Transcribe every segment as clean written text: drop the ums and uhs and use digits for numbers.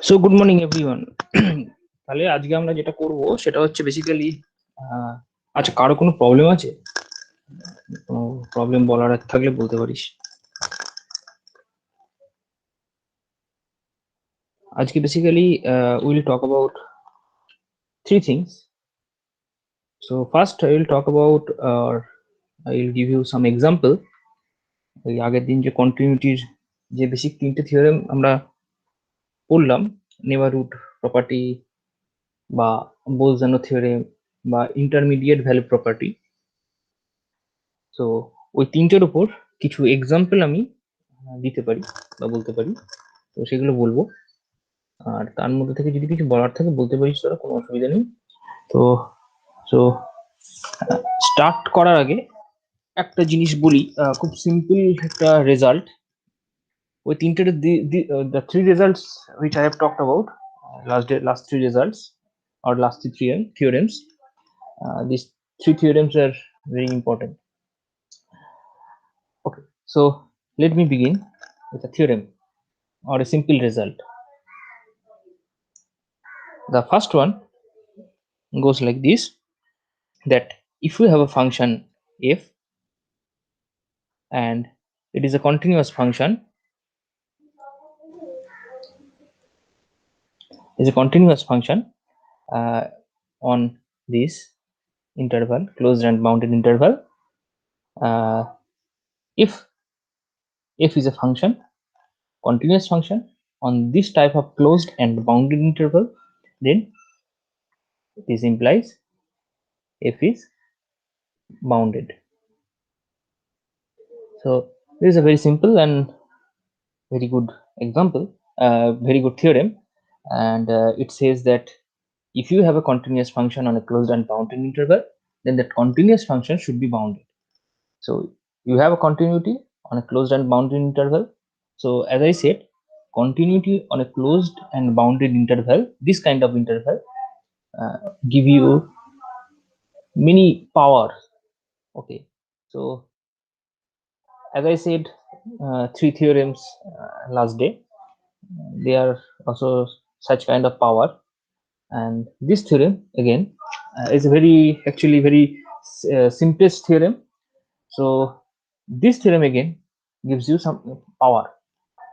So good morning everyone. তাহলে আজকে আমরা যেটা করব সেটা হচ্ছে বেসিক্যালি, আচ্ছা কারো কোনো প্রবলেম আছে? কোনো প্রবলেম বলার থাকলে বলতে পারিস। আজকে basically will talk about three things. So first I will talk about, I will give you some example. ওই আগের দিন যে কন্টিনিউটির যে বেসিক তিনটে থিওরেম আমরা পড়লাম, নেবারহুড প্রপার্টি বা বোলজানো থিওরেম বা ইন্টারমিডিয়েট ভ্যালু প্রপার্টি। তো ওই তিনটের উপর কিছু এক্সাম্পল আমি দিতে পারি বা বলতে পারি, তো সেগুলো বলবো। আর তার মধ্যে থেকে যদি কিছু বলার থাকে বলতে পারিস, তোরা কোনো অসুবিধা নেই। তো সো স্টার্ট করার আগে একটা জিনিস বলি, খুব সিম্পল একটা রেজাল্ট। ওই তিনটে the three results which I have talked about, last three results or last three theorems. These three theorems are very important. Okay, so let me begin with a theorem or a simple result. The first one goes like this, that if you have a function f and it is a continuous function, on this interval, closed and bounded interval, if f is a function, continuous function on this type of closed and bounded interval, then this implies f is bounded. So this is a very simple and very good example, very good theorem, and it says that if you have a continuous function on a closed and bounded interval, then that continuous function should be bounded. So you have a continuity on a closed and bounded interval. So as I said, continuity on a closed and bounded interval, this kind of interval, give you many powers. Okay, so as I said, three theorems last day, they are also such kind of power. And this theorem again is a very simplest theorem. So this theorem again gives you some power.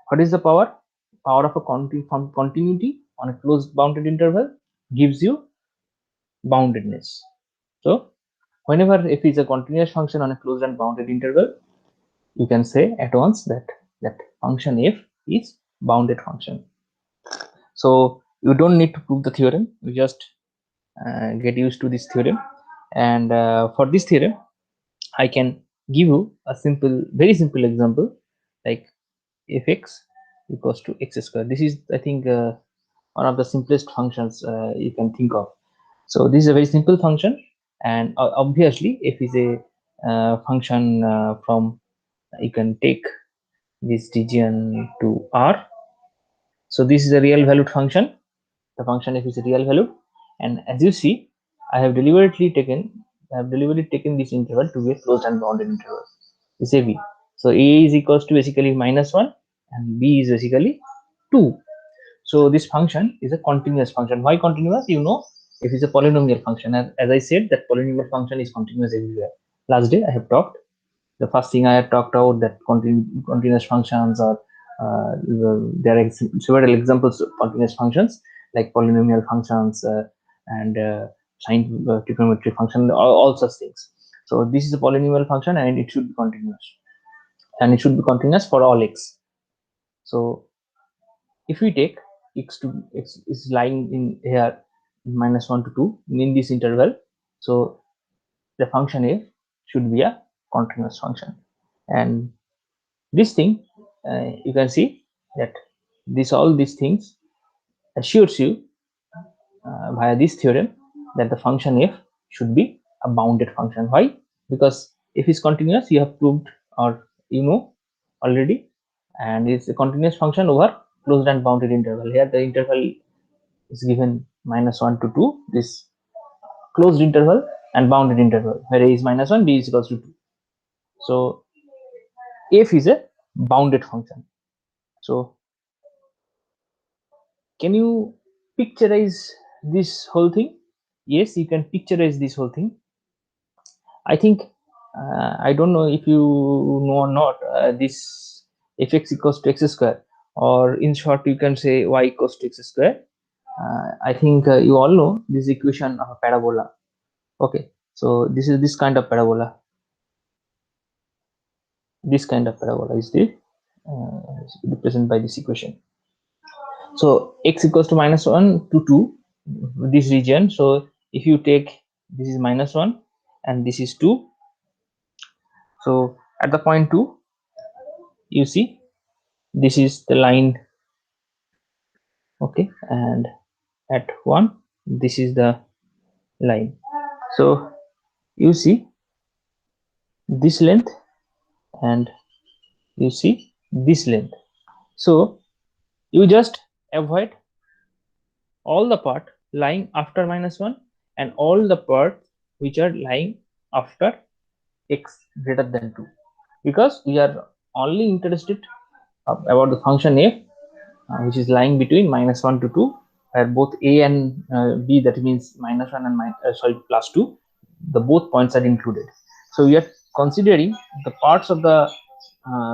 What is the power? Power of a continuity on a closed bounded interval gives you boundedness. So whenever f is a continuous function on a closed and bounded interval, you can say at once that function f is bounded function. So you don't need to prove the theorem, you just get used to this theorem. And for this theorem I can give you a very simple example, like fx equals to x square. This is, I think, one of the simplest functions you can think of. So this is a very simple function, and obviously f is a function from, you can take this region to R. So this is a real valued function. The function f is a real valued, and as you see, I have deliberately taken this interval to be a closed and bounded interval. This a b. So a is equals to basically -1 and b is basically 2. So this function is a continuous function. Why continuous? You know, if it's a polynomial function, as I said, that polynomial function is continuous everywhere. Last day I have talked. The first thing I had talked about, that continuous functions, or there are several examples of continuous functions like polynomial functions and sine trigonometry function, all such things. So this is a polynomial function and it should be continuous, and it should be continuous for all x. So if we take x is lying in here -1 to 2 in this interval, so the function f should be a continuous function. And this thing, you can see that all these things assures you via this theorem that the function f should be a bounded function. Why? Because if is continuous, you have proved, or you know already, and it's a continuous function over closed and bounded interval. Here the interval is given -1 to 2, this closed interval and bounded interval, where a is -1, b is equals to 2. So f is a bounded function. So Can you picturize this whole thing? Yes, you can picturize this whole thing. I think I don't know if you know or not, this fx equals to x square, or in short you can say y equals to x square. I think you all know this equation of a parabola. Okay, so this is this kind of parabola. This kind of parabola is the represented by this equation. So x equals to -1 to 2, this region. So if you take, this is -1 and this is 2. So at the point 2, you see this is the line. Okay, and at 1, this is the line. So you see this length and you see this length. So you just avoid all the part lying after -1 and all the parts which are lying after x greater than 2, because we are only interested about the function f, which is lying between -1 to 2, where both a and b, that means -1 and +2, the both points are included. So we are considering the parts of the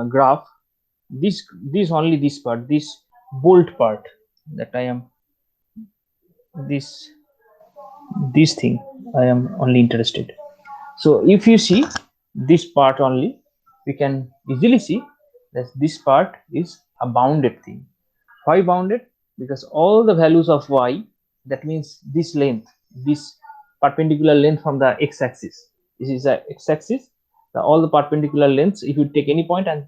graph, this only this part, this bolt part, that I am this thing I am only interested. So if you see this part only, we can easily see that this part is a bounded thing. Why bounded? Because all the values of y, that means this length, this perpendicular length from the x-axis, this is the x-axis, all the perpendicular lengths, if you take any point and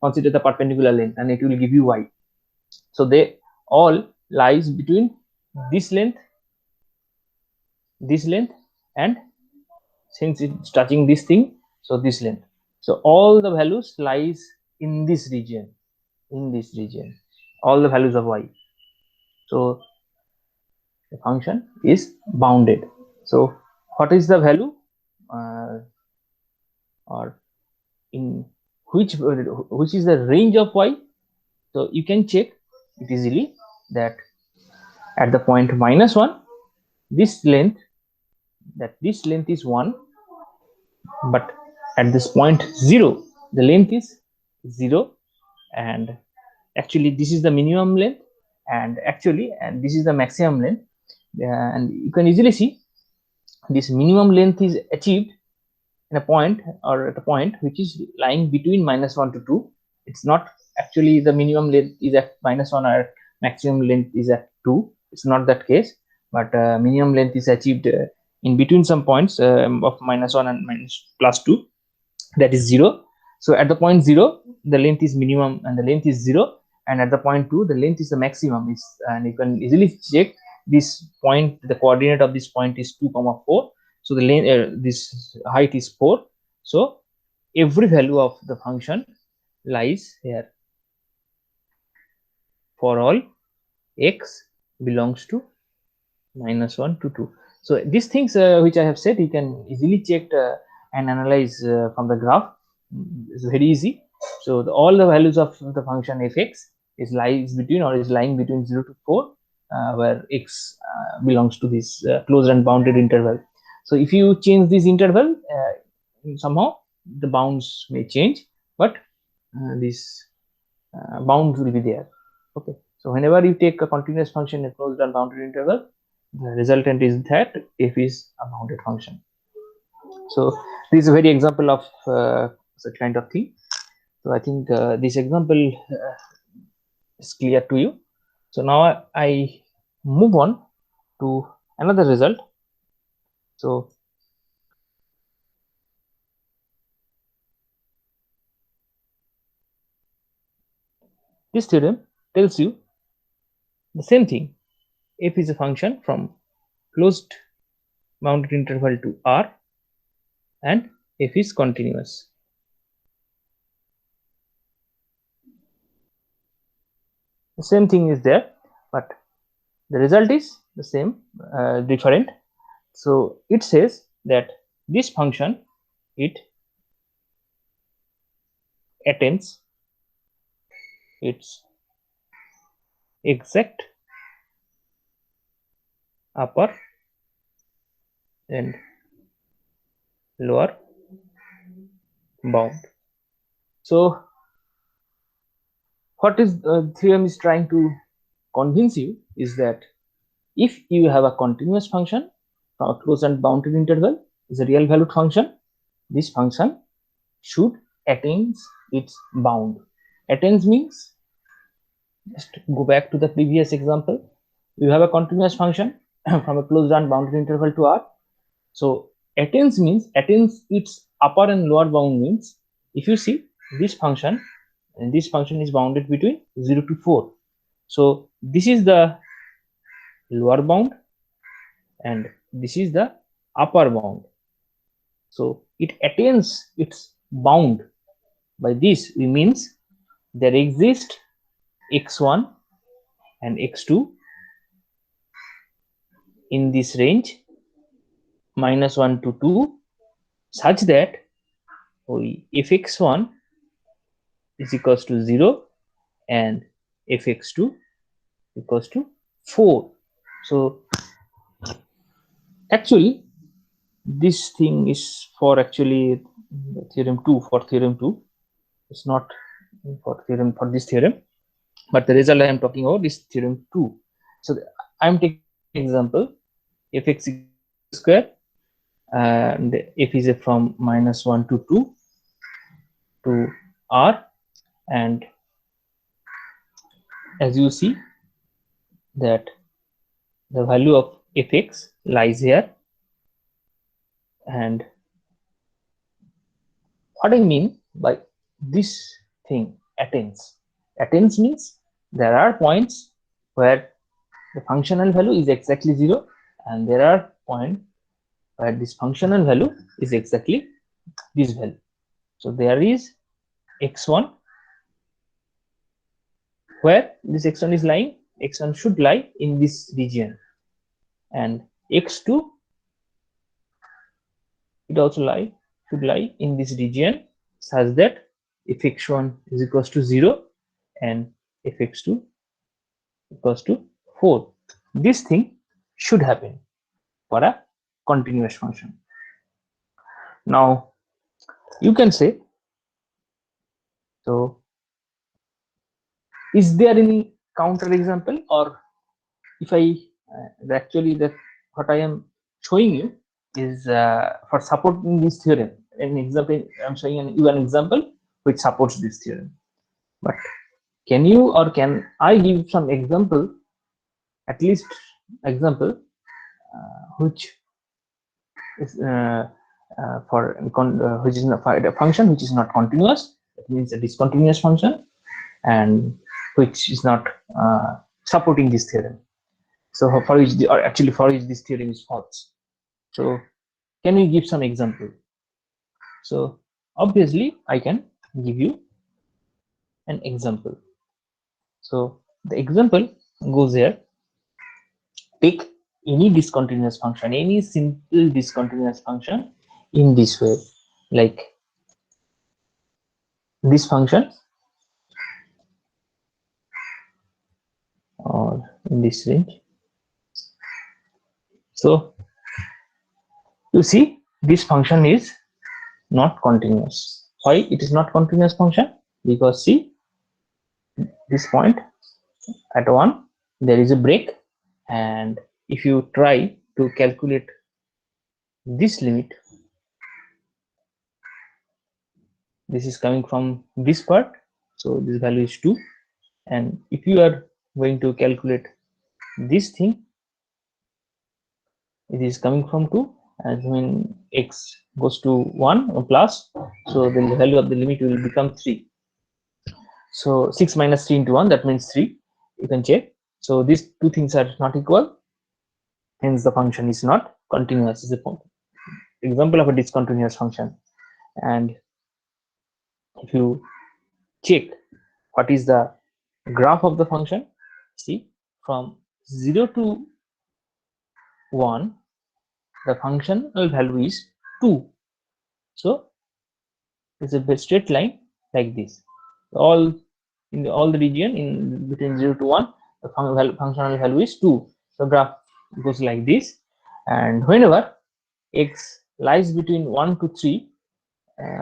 consider the perpendicular length, and it will give you y. So they all lies between this length, and since it's touching this thing, so this length. So all the values lies in this region, all the values of y. So the function is bounded. So what is the value, or in which is the range of y? So you can check it easily that at the point -1, this length, is 1, but at this point 0, the length is 0, and actually this is the minimum length, and this is the maximum length, and you can easily see this minimum length is achieved in a point, or at a point which is lying between -1 to 2. It's not actually the minimum length is at -1 or maximum length is at 2. It's not that case, but minimum length is achieved in between some points of -1 and +2, that is 0. So at the point 0, the length is minimum and the length is 0, and at the point 2, the length is the maximum. And you can easily check this point, the coordinate of this point is 2, 4. So the length, this height is 4. So every value of the function lies here for all x belongs to -1 to 2. So these things which I have said, you can easily check and analyze from the graph. It's very easy. So all the values of the function fx is lying between 0 to 4, where x belongs to this closed and bounded interval. So if you change this interval, somehow the bounds may change, but this bounds will be there. Okay, so whenever you take a continuous function in a closed and bounded interval, the resultant is that f is a bounded function. So this is a very example of such kind of thing. So I think this example is clear to you. So now I move on to another result. So this theorem tells you the same thing. F is a function from closed bounded interval to R, and f is continuous. The same thing is there, but the result is the same, different. So it says that this function, it attains its exact upper and lower bound. So what is theorem is trying to convince you is that if you have a continuous function from a closed and bounded interval is a real valued function, this function should attain its bound. Attains means, just go back to the previous example. You have a continuous function from a closed and bounded interval to R. So attains means attains its upper and lower bound means if you see this function, and this function is bounded between 0 to 4. So this is the lower bound and this is the upper bound. So it attains its bound. By this we means there exist x1 and x2 in this range -1 to 2 such that if x1 is equals to 0 and if x2 equals to 4. So actually this thing is for actually theorem 2, for theorem 2. It's not for theorem for this theorem, but the result I am talking about is theorem 2. So I am taking example fx square and f is from -1 to 2 to R, and as you see that the value of fx lies here. And what I mean by this thing attains means there are points where the functional value is exactly 0 and there are points where this functional value is exactly this value. So there is x1 where this x1 is lying, x1 should lie in this region, and x2 it also should lie in this region such that if x1 is equals to 0 and if x2 equals to 4, this thing should happen for a continuous function. Now you can say, so is there any counter example, or if I actually that what I am showing you is for supporting this theorem. An example, I'm showing you an example which supports this theorem. But can you or can I give some example, at least example, which is which is not a function which is not continuous? That means a discontinuous function, and which is not supporting this theorem. So for which this theorem is false. So can we give some example? So obviously I can give you an example. So the example goes here. Take any discontinuous function, any simple discontinuous function in this way, like this function or in this range. So you see this function is not continuous. Why it is not continuous function? Because see this point at 1 there is a break, and if you try to calculate this limit, this is coming from this part, so this value is 2, and if you are going to calculate this thing, it is coming from 2, and when x goes to 1 or plus, so the value of the limit will become 3. So 6 minus 3 into 1, that means 3. You can check. So these two things are not equal, hence the function is not continuous. Is an example of a discontinuous function. And if you check what is the graph of the function, see from 0 to 1 the functional value is 2. So it's a straight line like this. All in all the region in between 0 to 1 the functional value is 2. So graph goes like this. And whenever x lies between 1 to 3,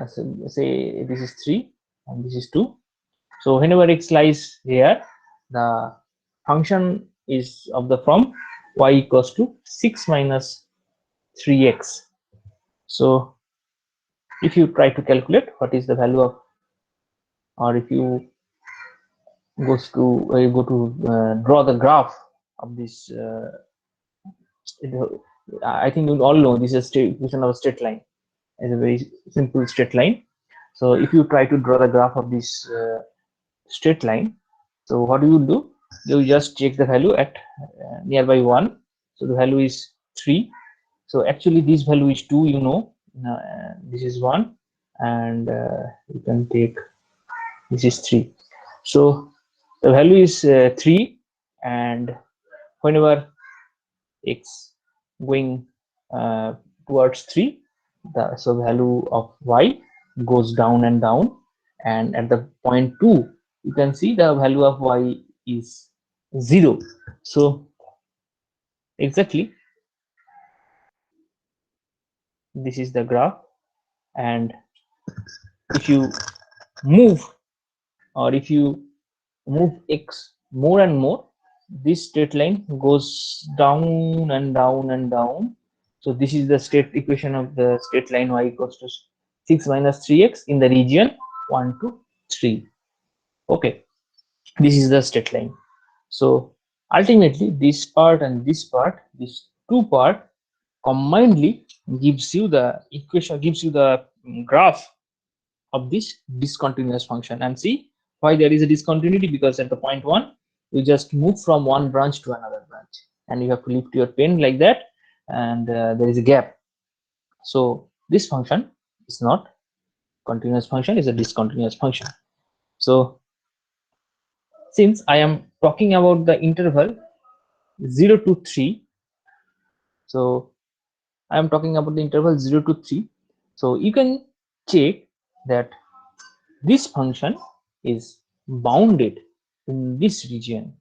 so say this is 3 and this is 2, so whenever x lies here, the function is of the form y equals to 6 minus 3x. So if you try to calculate what is the value of, or if you go to draw the graph of this, I think you all know this is equation of a straight line. It's a very simple straight line. So if you try to draw the graph of this straight line, so what you will do, you just check the value at nearby 1. So the value is 3. So actually this value is 2, you know. This is 1, and you can take this is 3. So the value is 3, and whenever x going towards 3, so value of y goes down and down, and at the point 2 you can see the value of y is 0. So exactly this is the graph, and if you move, or if you move x more and more, this straight line goes down and down and down. So this is the state equation of the straight line y equals to 6 minus 3x in the region 1 to 3. Okay, this is the straight line. So ultimately this part and this part, these two part combinedly gives you the equation, gives you the graph of this discontinuous function. And see why there is a discontinuity, because at the point 1 you just move from one branch to another branch, and you have to lift your pen like that, and there is a gap. So this function is not continuous function, is a discontinuous function. So since I am talking about the interval 0 to 3, so I am talking about the interval 0 to 3, so you can check that this function is bounded in this region.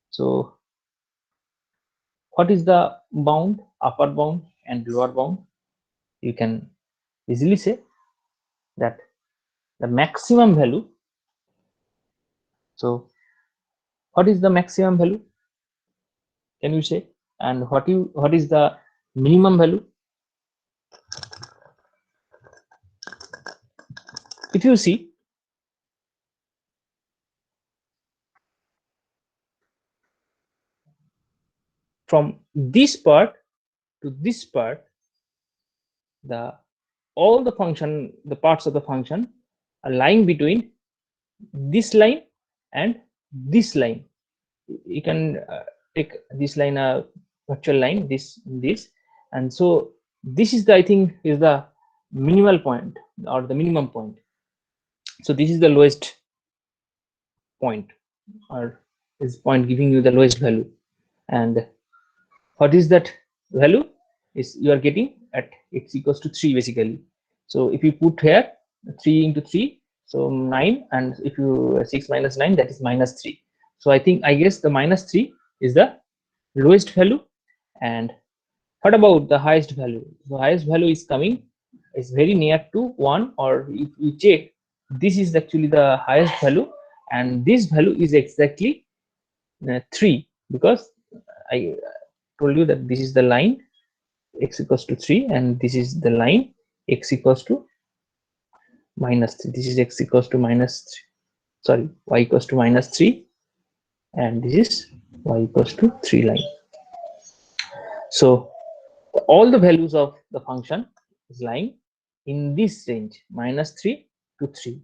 So what is the bound, upper bound and lower bound? You can easily say that the maximum value. So what is the maximum value, can you say? And what is the minimum value? If you see, from this part to this part, the all the function, the parts of the function are lying between this line and this line. You can take this line a virtual line, this, and so this is the, I think, is the minimal point or the minimum point. So this is the lowest point, or is point giving you the lowest value. And what is that value? Is you are getting at x equals to 3 basically. So if you put here 3 into 3, so 9, and if you 6 minus 9, that is minus 3. So I guess the minus 3 is the lowest value. And what about the highest value? The highest value is coming, is very near to 1, or if you check, this is actually the highest value, and this value is exactly 3, because I told you that this is the line x equals to 3, and this is the line x equals to minus 3. This is x equals to minus 3, sorry, y equals to minus 3, and this is y equals to 3 line. So all the values of the function is lying in this range, minus 3 to 3.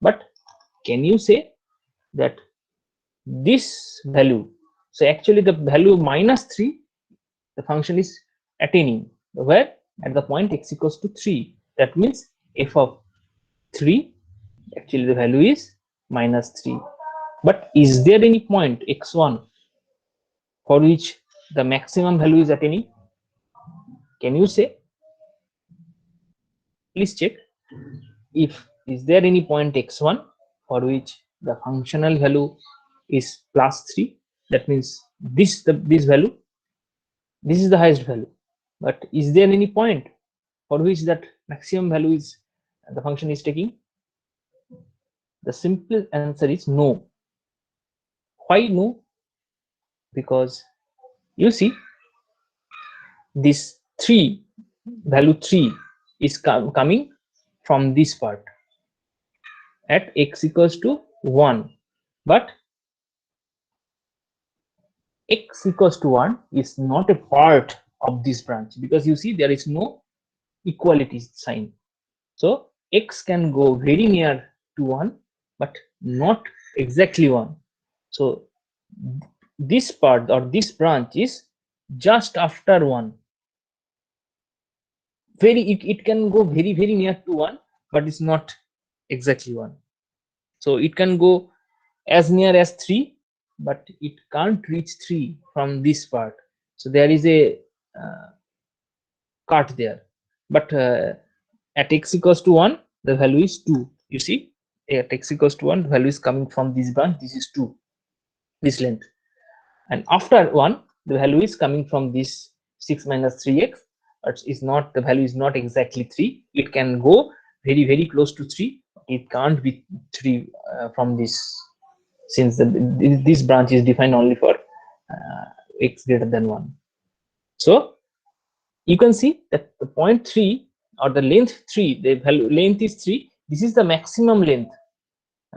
But can you say that this value, so actually the value minus 3, the function is attaining where? At the point x equals to 3. That means f of 3, actually the value is minus 3. But is there any point x1 for which the maximum value is attaining? Can you say? Please check. If is there any point x1 for which the functional value is plus 3, that means this value This is the highest value. But is there any point for which that maximum value is the function is taking? The simple answer is no. Why no? Because you see, this 3 value 3 is coming from this part at x equals to 1, but x equals to 1 is not a part of this branch, because you see there is no equality sign. So x can go very near to 1 but not exactly 1. So this part or this branch is just after 1. It can go very near to 1, but it's not exactly 1. So it can go as near as 3, but it can't reach 3 from this part. So there is a cut there. But at x equals to 1, the value is 2. You see, at x equals to 1, the value is coming from this branch. This is 2, this length. And after 1, the value is coming from this 6 minus 3x. But is not, the value is not exactly 3. It can go very close to 3. It can't be 3 from this, since this branch is defined only for x greater than 1. So you can see that the point 3 or the length 3, the value length is 3. This is the maximum length.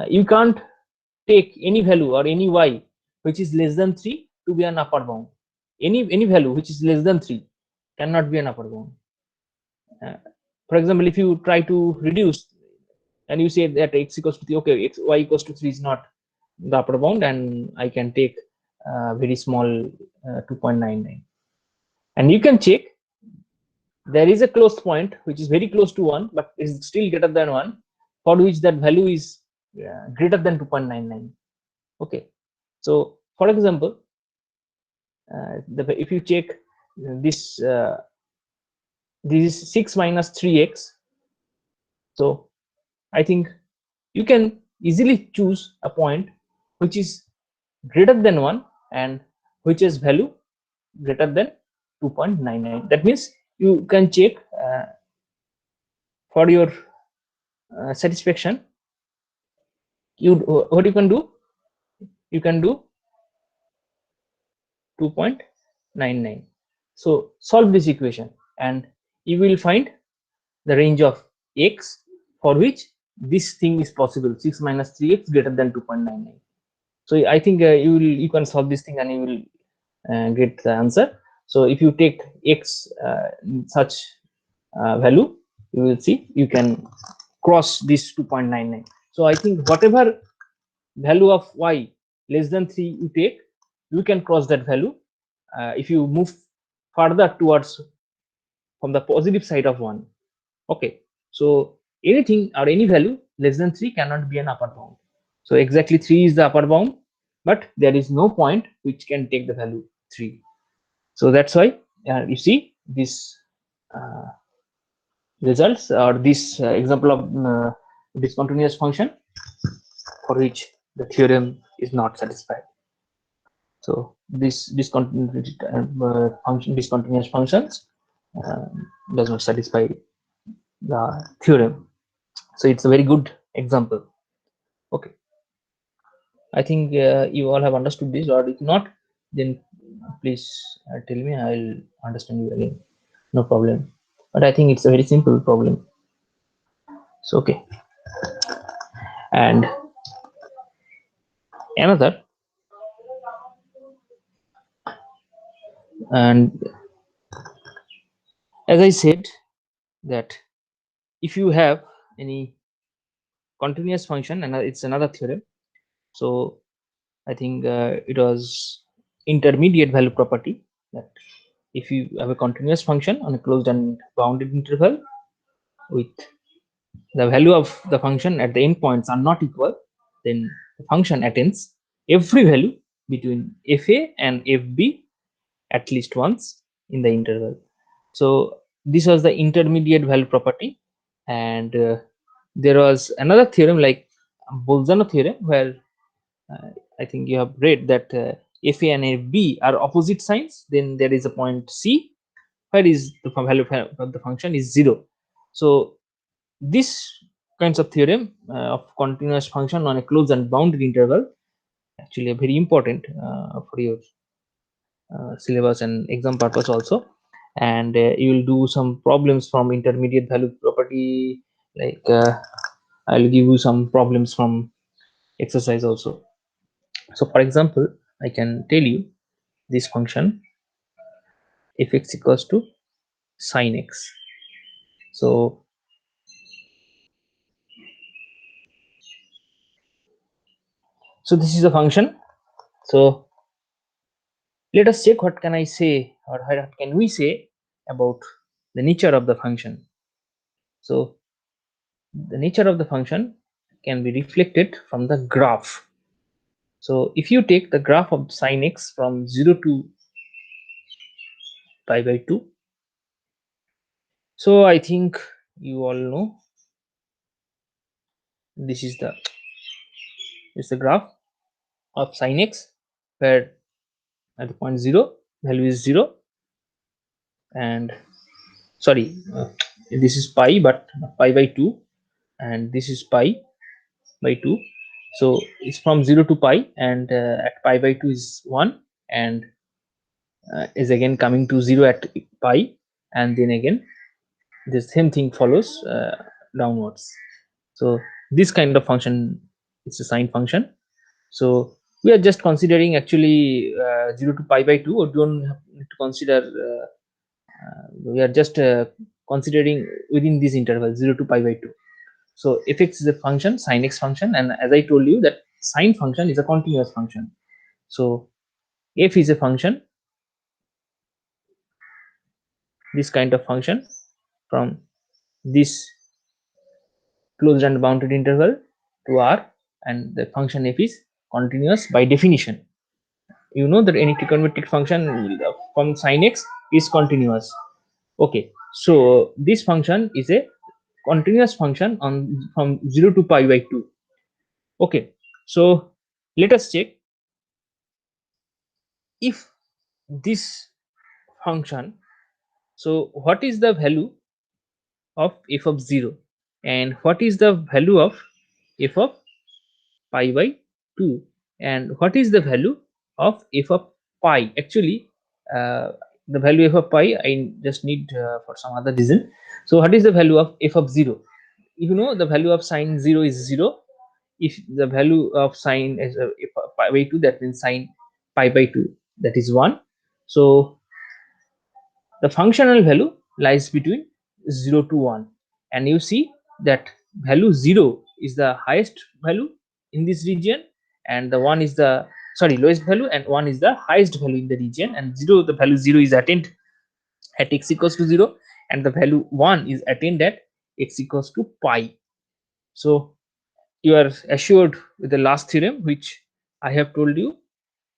You can't take any value or any y which is less than 3 to be an upper bound. Any value which is less than 3 cannot be an upper bound. For example, if you try to reduce and you say that x equals to 3, okay, y equals to 3 is not the upper bound, and I can take very small 2.99, and you can check there is a closed point which is very close to 1 but is still greater than 1, for which that value is greater than 2.99. Okay, so for example, if you check this this is 6 minus 3x, so I think you can easily choose a point which is greater than 1 and which is value greater than 2.99. That means you can check for your satisfaction. What you can do, you can do 2.99. So solve this equation and you will find the range of x for which this thing is possible, 6 minus 3x greater than 2.99. So I think you can solve this thing and you will get the answer. So if you take x such value, you will see you can cross this 2.99. So I think whatever value of y less than 3 you take, you can cross that value if you move further towards from the positive side of 1. Okay, so anything or any value less than 3 cannot be an upper bound. So exactly 3 is the upper bound, but there is no point which can take the value 3. So that's why you see this results or this example of discontinuous function for which the theorem is not satisfied. So this discontinuous functions does not satisfy the theorem. So it's a very good example. Okay, I think you all have understood this, or if not, then please tell me. I'll understand you again. No problem. But I think it's a very simple problem. So okay, and another, and as I said that if you have any continuous function, and it's another theorem. So I think it was intermediate value property, that if you have a continuous function on a closed and bounded interval with the value of the function at the endpoints are not equal, then the function attains every value between fa and fb at least once in the interval. So this was the intermediate value property, and there was another theorem like Bolzano theorem, where I think you have read that fa and fb are opposite signs, then there is a point c where is the value of the function is 0. So this kinds of theorem of continuous function on a closed and bounded interval actually are very important for your syllabus and exam purpose also. And you will do some problems from intermediate value property, like I'll give you some problems from exercise also. So for example, I can tell you this function fx equals to sine x. So this is a function. So let us check what can I say, or what can we say about the nature of the function. So the nature of the function can be reflected from the graph. So if you take the graph of sine x from 0 to pi by 2, so I think you all know this is the graph of sine x, where at the point 0 value is 0, and sorry, this is pi, but pi by 2, and this is pi by 2. So it's from 0 to pi, and at pi by 2 is 1, and is again coming to 0 at pi, and then again the same thing follows downwards. So this kind of function is a sine function. So we are just considering actually 0 to pi by 2, or don't need to consider, we are just considering within this interval 0 to pi by 2. So fx is a function, sine x function, and as I told you that sine function is a continuous function. So f is a function, this kind of function from this closed and bounded interval to R, and the function f is continuous by definition. You know that any trigonometric function from sin x is continuous. Okay, so this function is a continuous function on from 0 to pi by 2. Okay, so let us check if this function, so what is the value of f of 0, and what is the value of f of pi by 2, and what is the value of f of pi. Actually the value f of pi I just need for some other reason. So what is the value of f of 0? You know the value of sine 0 is 0. If the value of sine is f of pi by 2, that means sine pi by 2, that is 1. So the functional value lies between 0 to 1, and you see that value 0 is the highest value in this region, and the 1 is the, sorry, lowest value, and 1 is the highest value in the region, and 0, the value 0 is attained at x equals to 0, and the value 1 is attained at x equals to pi. So you are assured with the last theorem which I have told you.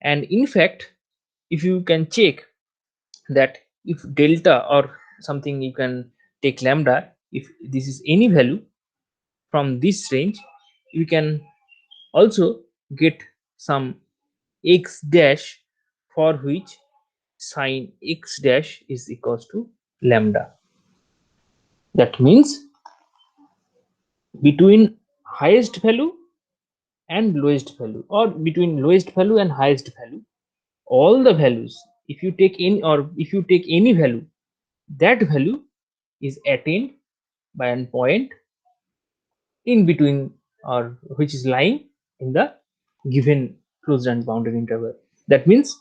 And in fact, if you can check that if delta or something, you can take lambda, if this is any value from this range, you can also get some x dash for which sine x dash is equals to lambda. That means between highest value and lowest value, or between lowest value and highest value, all the values, if you take in, or if you take any value, that value is attained by a point in between, or which is lying in the given closed and bounded interval. That means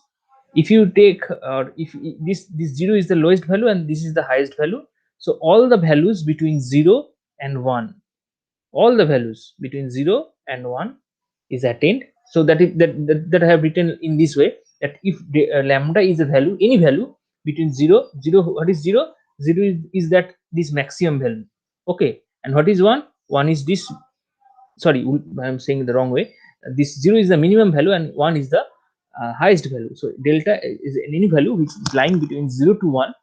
if you take, or if this 0 is the lowest value and this is the highest value, so all the values between 0 and 1, all the values between 0 and 1 is attained. So that I have written in this way, that if lambda is a value, any value between 0, what is 0? 0 is that this maximum value. Okay, and what is 1? 1 is this, sorry, I'm saying the wrong way. This 0 is the minimum value and 1 is the highest value. So delta is any value which is lying between 0 to 1.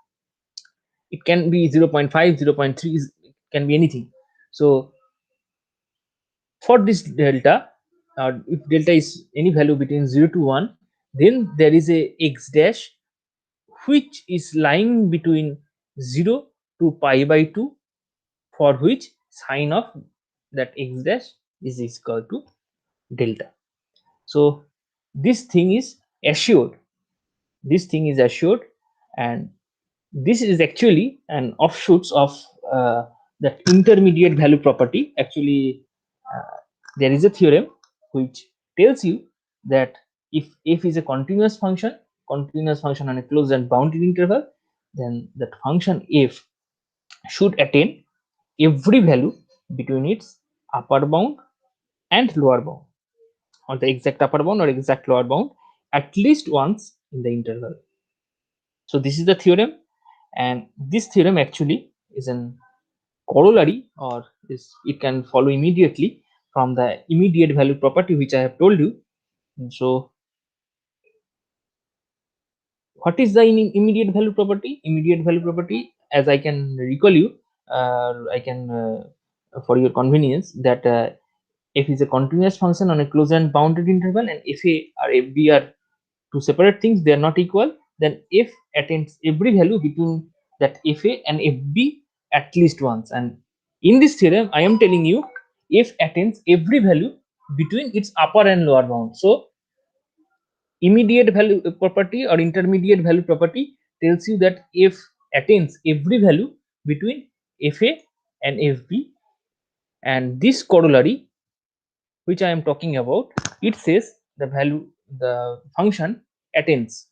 It can be 0 0.5, 0 0.3, it can be anything. So for this delta, if delta is any value between 0 to 1, then there is a x dash which is lying between 0 to pi by 2, for which sine of that x dash is equal to delta. So this thing is assured, this thing is assured, and this is actually an offshoots of that intermediate value property. Actually, there is a theorem which tells you that if f is a continuous function on a closed and bounded interval, then that function f should attain every value between its upper bound and lower bound, or the exact upper bound or exact lower bound, at least once in the interval. So this is the theorem, and this theorem actually is an corollary, or is it can follow immediately from the immediate value property which I have told you. So what is the immediate value property? Immediate value property, as I can recall you, I can for your convenience, that f is a continuous function on a closed and bounded interval, and if a or fb are two separate things, they are not equal, then f attains every value between that fa and fb at least once. And in this theorem I am telling you f attains every value between its upper and lower bound. So immediate value property or intermediate value property tells you that f attains every value between fa and fb, and this corollary which I am talking about, it says the function attains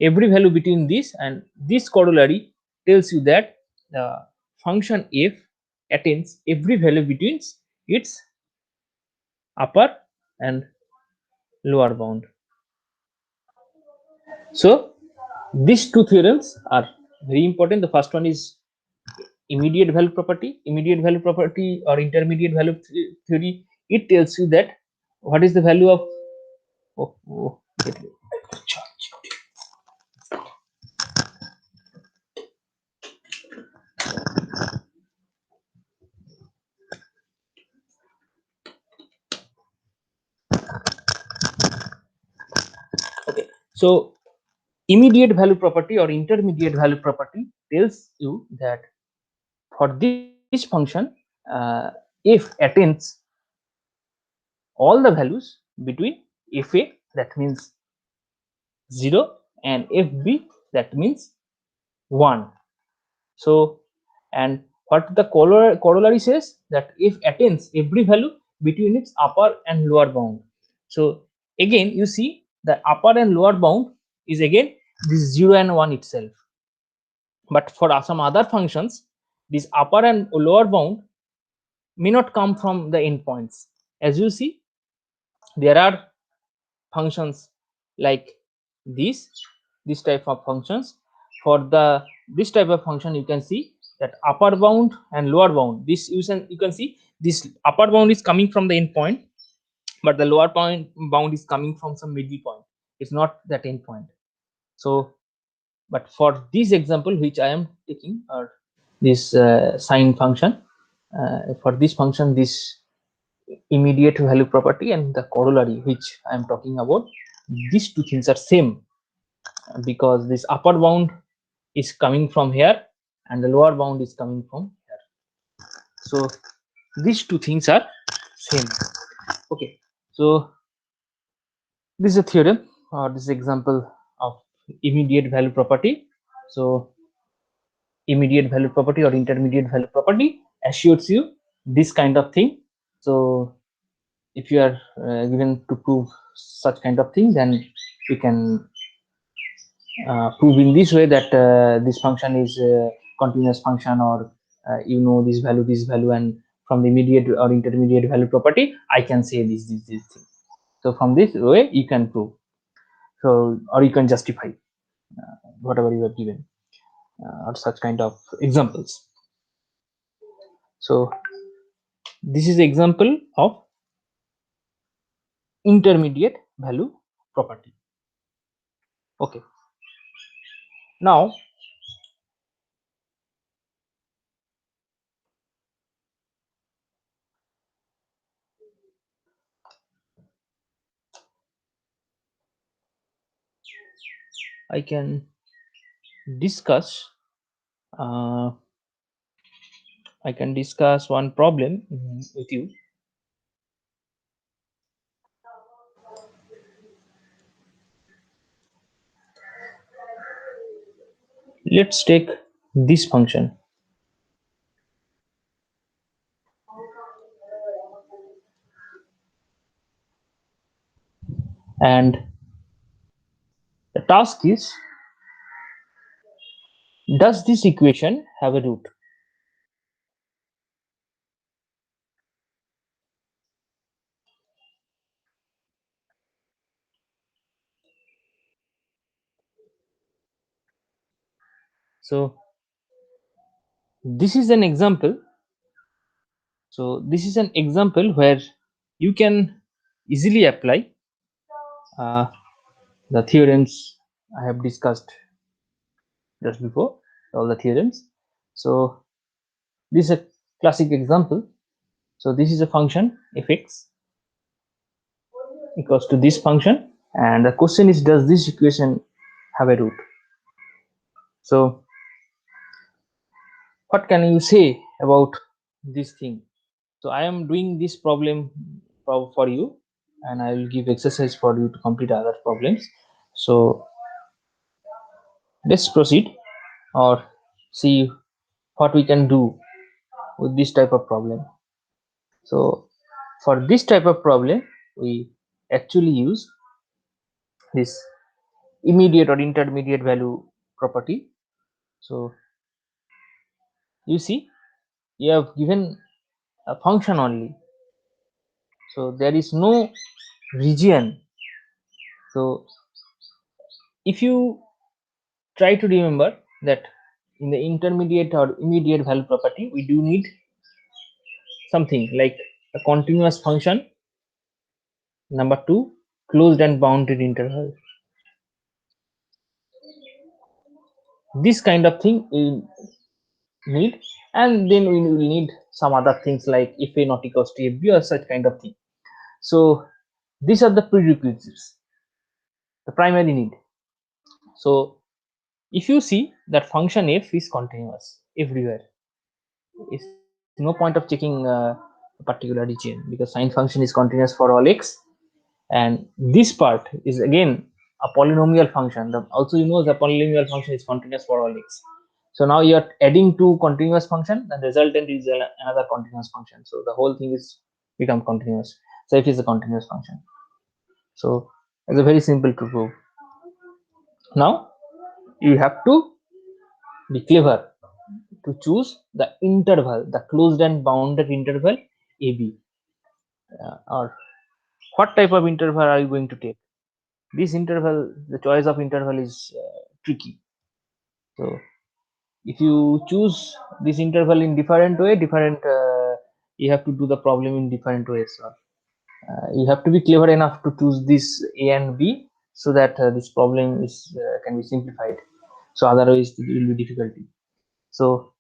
every value between this, and this corollary tells you that the function f attains every value between its upper and lower bound. So these two theorems are very important. The first one is immediate value property. Immediate value property or intermediate value theory, it tells you that what is the value of oh, oh, wait, wait. Okay, so immediate value property or intermediate value property tells you that for this function, if attains all the values between fa, that means 0, and fb, that means 1. So, and what the corollary says, that if attains every value between its upper and lower bound. So again you see the upper and lower bound is again this 0 and 1 itself, but for some other functions this upper and lower bound may not come from the endpoints. As you see, there are functions like this type of functions. For this type of function, you can see that upper bound and lower bound, this you can see this upper bound is coming from the endpoint, but the lower point bound is coming from some middle point. It's not that endpoint. So but for this example which I am taking, or this sine function, for this function, this immediate value property and the corollary which I am talking about, these two things are same, because this upper bound is coming from here and the lower bound is coming from here. So these two things are same. Okay, so this is a theorem, or this is example of immediate value property. So immediate value property or intermediate value property assures you this kind of thing. So if you are given to prove such kind of thing, then you can prove in this way that this function is a continuous function, or this value, and from the immediate or intermediate value property I can say this thing. So from this way you can prove, so or you can justify whatever you are given, or such kind of examples. So this is example of intermediate value property. Okay, now I can discuss uh, one problem with you. Let's take this function, and the task is, does this equation have a root? So this is an example. So this is an example where you can easily apply uh, the theorems I have discussed just before, all the theorems. So this is a classic example. So this is a function fx equals to this function, and the question is, does this equation have a root? So what can you say about this thing? So I am doing this problem for you, and I will give exercise for you to complete other problems. So let's proceed, or see what we can do with this type of problem. So for this type of problem, we actually use this immediate or intermediate value property. So you see, you have given a function only, so there is no region. So if you try to remember that in the intermediate or immediate value property, we do need something like a continuous function, number two, closed and bounded interval. This kind of thing we need, and then we will need some other things like if a not equals to fb or such kind of thing. So these are the prerequisites, the primary need. So if you see that function f is continuous everywhere, it's no point of checking a particular region, because sine function is continuous for all x, and this part is again a polynomial function. Also, you know, the polynomial function is continuous for all x. So now you are adding two continuous function, and the resultant is another continuous function. So the whole thing is become continuous. So f is a continuous function. So it's a very simple to prove. Now you have to be clever to choose the interval, the closed and bounded interval AB. Or what type of interval are you going to take? This interval, the choice of interval is tricky. So if you choose this interval in different way, you have to do the problem in different ways. So, you have to be clever enough to choose this A and B, so that this problem is can be simplified. So otherwise it will be difficulty. So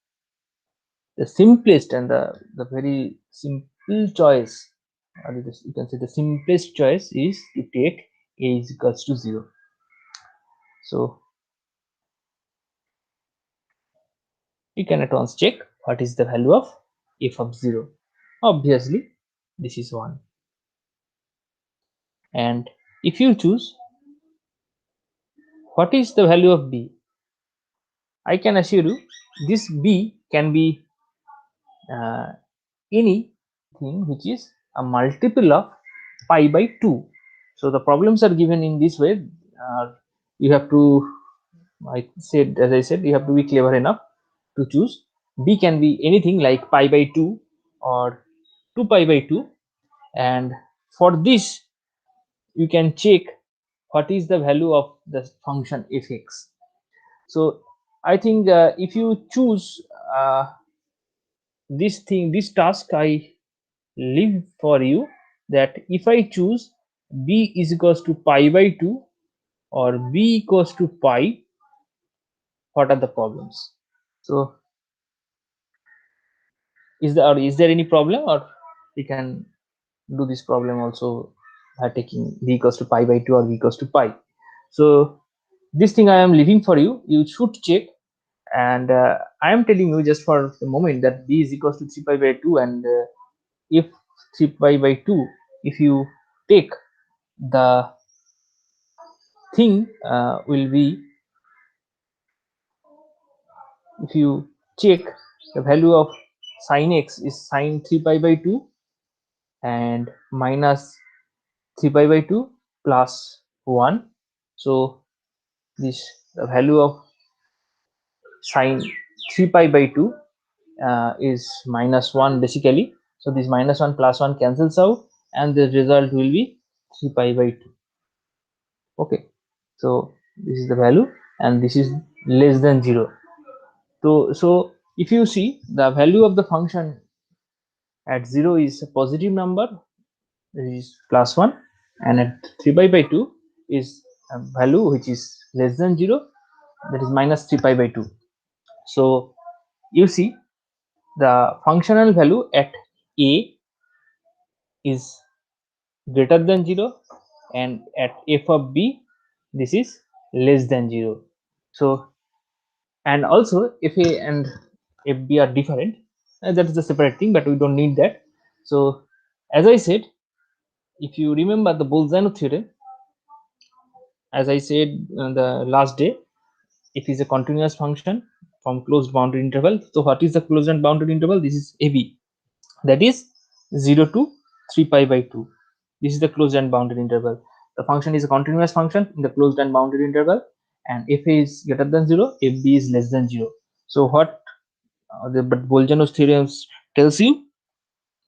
the simplest and the very simple choice, or you can say the simplest choice, is to take a is equals to 0. So you can at once check what is the value of f of 0. Obviously this is 1, and if you choose what is the value of b, I can assure you this b can be anything which is a multiple of pi by 2. So the problems are given in this way. You have to, as I said, you have to be clever enough to choose. B can be anything like pi by 2 or 2 pi by 2, and for this you can check what is the value of the function fx. So I think if you choose this task I leave for you, that if I choose b is equals to pi by 2 or b equals to pi, what are the problems? So is there any problem, or we can do this problem also by taking b equals to pi by 2 or b equals to pi? So this thing I am leaving for you. You should check, and I am telling you just for the moment that b is equals to 3 pi by 2, and if 3 pi by 2, if you take the thing will be, if you check, the value of sine x is sine 3 pi by 2 and minus 3 pi by 2 plus 1. So this, the value of sine 3 pi by 2 is minus 1 basically. So this minus 1 plus 1 cancels out, and the result will be 3 pi by 2. Okay, so this is the value, and this is less than 0. So if you see, the value of the function at 0 is a positive number, is plus 1, and at 3 pi by 2 is a value which is less than 0, that is minus 3 pi by 2. So you see, the functional value at a is greater than 0, and at f of b this is less than 0. So, and also if a and if b are different, that is a separate thing, but we don't need that. So as I said, if you remember the Bolzano theorem, as I said the last day, if is a continuous function from closed boundary interval. So what is the closed and boundary interval? This is ab, that is 0 to 3 pi by 2. This is the closed and bounded interval. The function is a continuous function in the closed and bounded interval, and if a is greater than 0, if b is less than 0. So what but Bolzano's theorem tells you,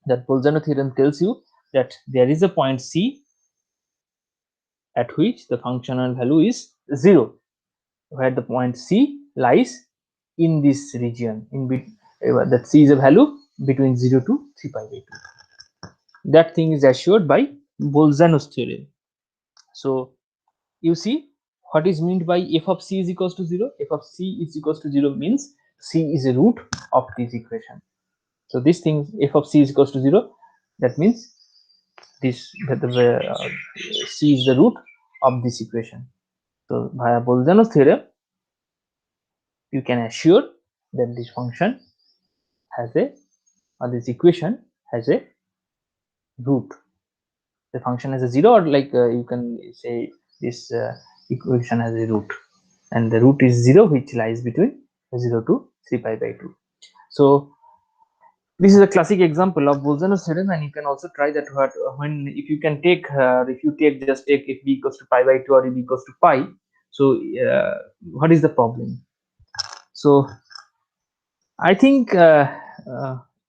that Bolzano theorem tells you that there is a point c at which the functional value is 0, where the point c lies in this region, in that c is a value between 0 to 3 pi by 2. That thing is assured by Bolzano's theorem. So you see, what is meant by f of c is equals to 0? F of c is equals to 0 means c is a root of this equation. So this thing, f of c is equals to 0, that means this, that c is the root of this equation. So via Bolzano's theorem, you can assure that this function has a, or this equation has a root. The function has a 0, or like you can say this equation has a root, and the root is 0, which lies between 0 to 3 pi by 2. So this is a classic example of Bolzano's theorem, and you can also try that when if you can take if you take, just take if b equals to pi by 2 or if b equals to pi. So what is the problem? So I think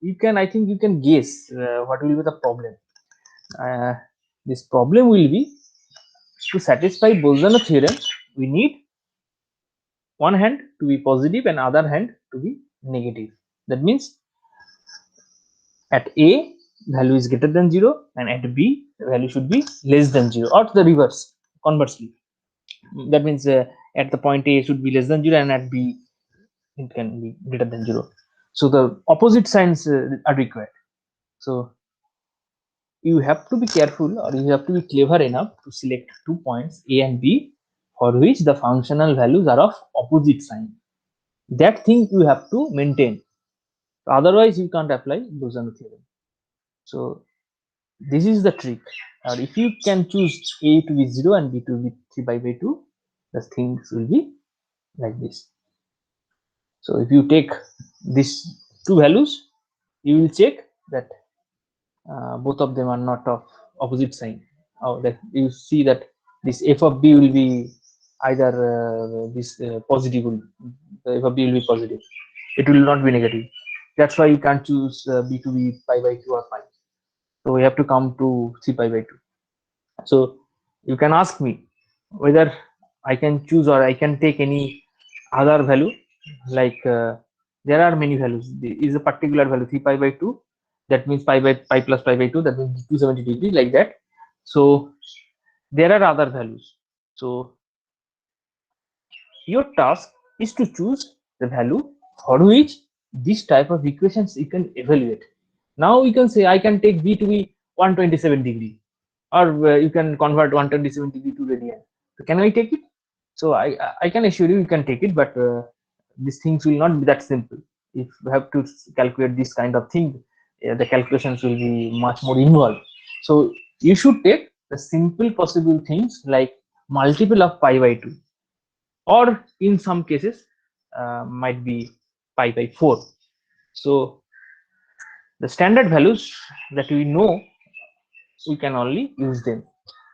you can, I think you can guess what will be the problem. This problem will be, to satisfy Bolzano theorem, we need one hand to be positive and other hand to be negative. That means at a value is greater than 0, and at b the value should be less than 0, or the reverse, conversely. That means at the point a should be less than 0, and at b it can be greater than 0. So the opposite signs are required. So you have to be careful, or you have to be clever enough to select 2 points a and b for which the functional values are of opposite sign. That thing you have to maintain. Otherwise you can't apply Bolzano theorem. So this is the trick. Or if you can choose a to be 0 and b to be 3 pi by 2, the things will be like this. So if you take these two values, you will check that both of them are not of opposite sign. That you see that this f of b will be either this positive, the f of b will be positive. It will not be negative. That's why you can't choose b to be pi by 2 or pi. So we have to come to 3 pi by 2. So you can ask me whether I can choose or I can take any other value, like there are many values. There is a particular value 3 pi by 2, that means pi by pi plus pi by 2, that means 270 degrees, like that. So there are other values. So your task is to choose the value for which this type of equations you can evaluate. Now you can say I can take b to be 127 degree, or you can convert 127 degree to radian. So can I take it? So I can assure you can take it, but these things will not be that simple. If you have to calculate this kind of thing, the calculations will be much more involved. So you should take the simple possible things like multiple of pi by 2, or in some cases might be pi by 4. So the standard values that we know, we can only use them,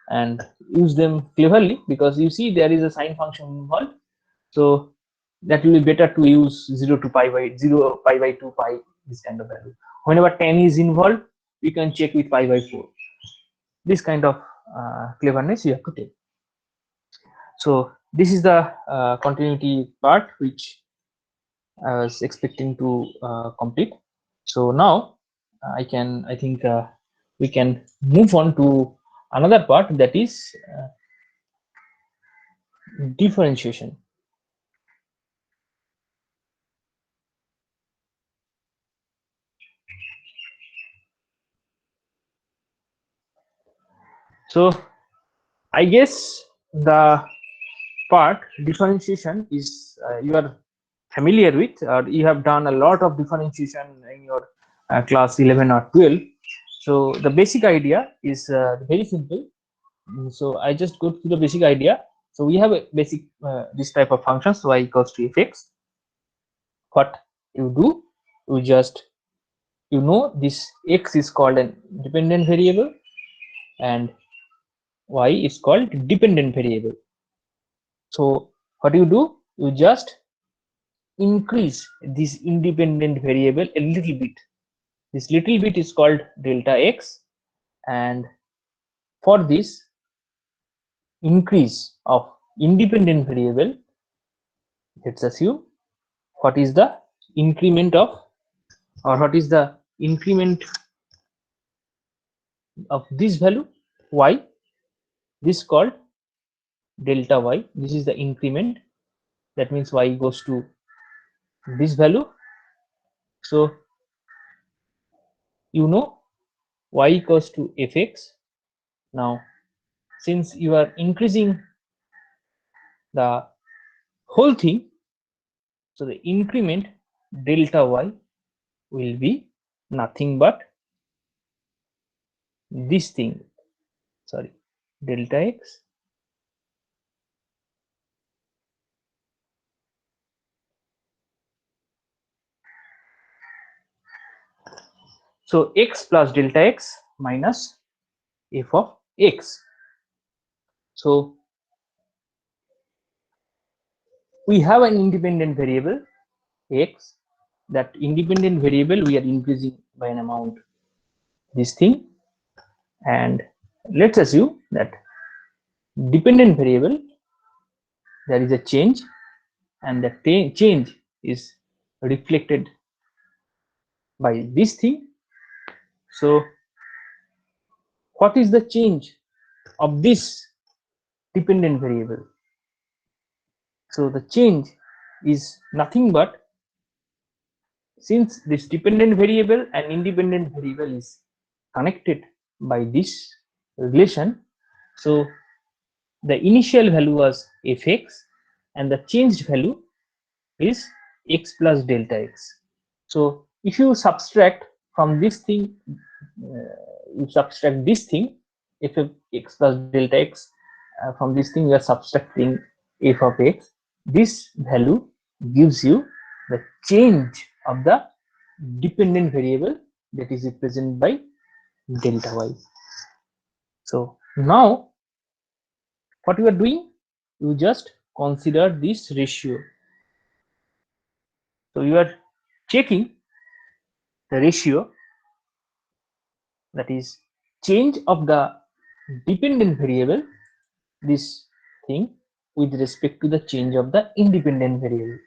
and use them cleverly, because you see there is a sine function involved. So that will be better to use 0 to pi by 0, pi by 2, pi, this kind of value. Whenever 10 is involved, we can check with pi by 4. This kind of cleverness you have to take. So this is the continuity part which I was expecting to complete. So now I think we can move on to another part, that is differentiation. So I guess the part differentiation is you are familiar with, or you have done a lot of differentiation in your class 11 or 12. So the basic idea is very simple. So I just go through the basic idea. So we have a basic this type of functions, y equals to fx. What you do, you just, you know, this x is called an independent variable and y is called dependent variable. So what you do, you just increase this independent variable a little bit. This little bit is called delta x, and for this increase of independent variable, let's assume what is the increment of, or what is the increment of this value y, this called delta y. This is the increment, that means y goes to this value. So you know y equals to fx. Now since you are increasing the whole thing, so the increment delta y will be nothing but this thing, sorry, delta x so x plus delta x minus f of x. So we have an independent variable x. That independent variable we are increasing by an amount, this thing, and let's assume that dependent variable, there is a change, and the change is reflected by this thing. So what is the change of this dependent variable? So the change is nothing but, since this dependent variable and independent variable is connected by this relation, so the initial value was fx and the changed value is x plus delta x. So if you subtract from this thing, you subtract this thing, f of x plus delta x, from this thing you are subtracting f of x. This value gives you the change of the dependent variable, that is represented by delta y. So now what you are doing, you just consider this ratio. So you are checking the ratio, that is change of the dependent variable, this thing, with respect to the change of the independent variable.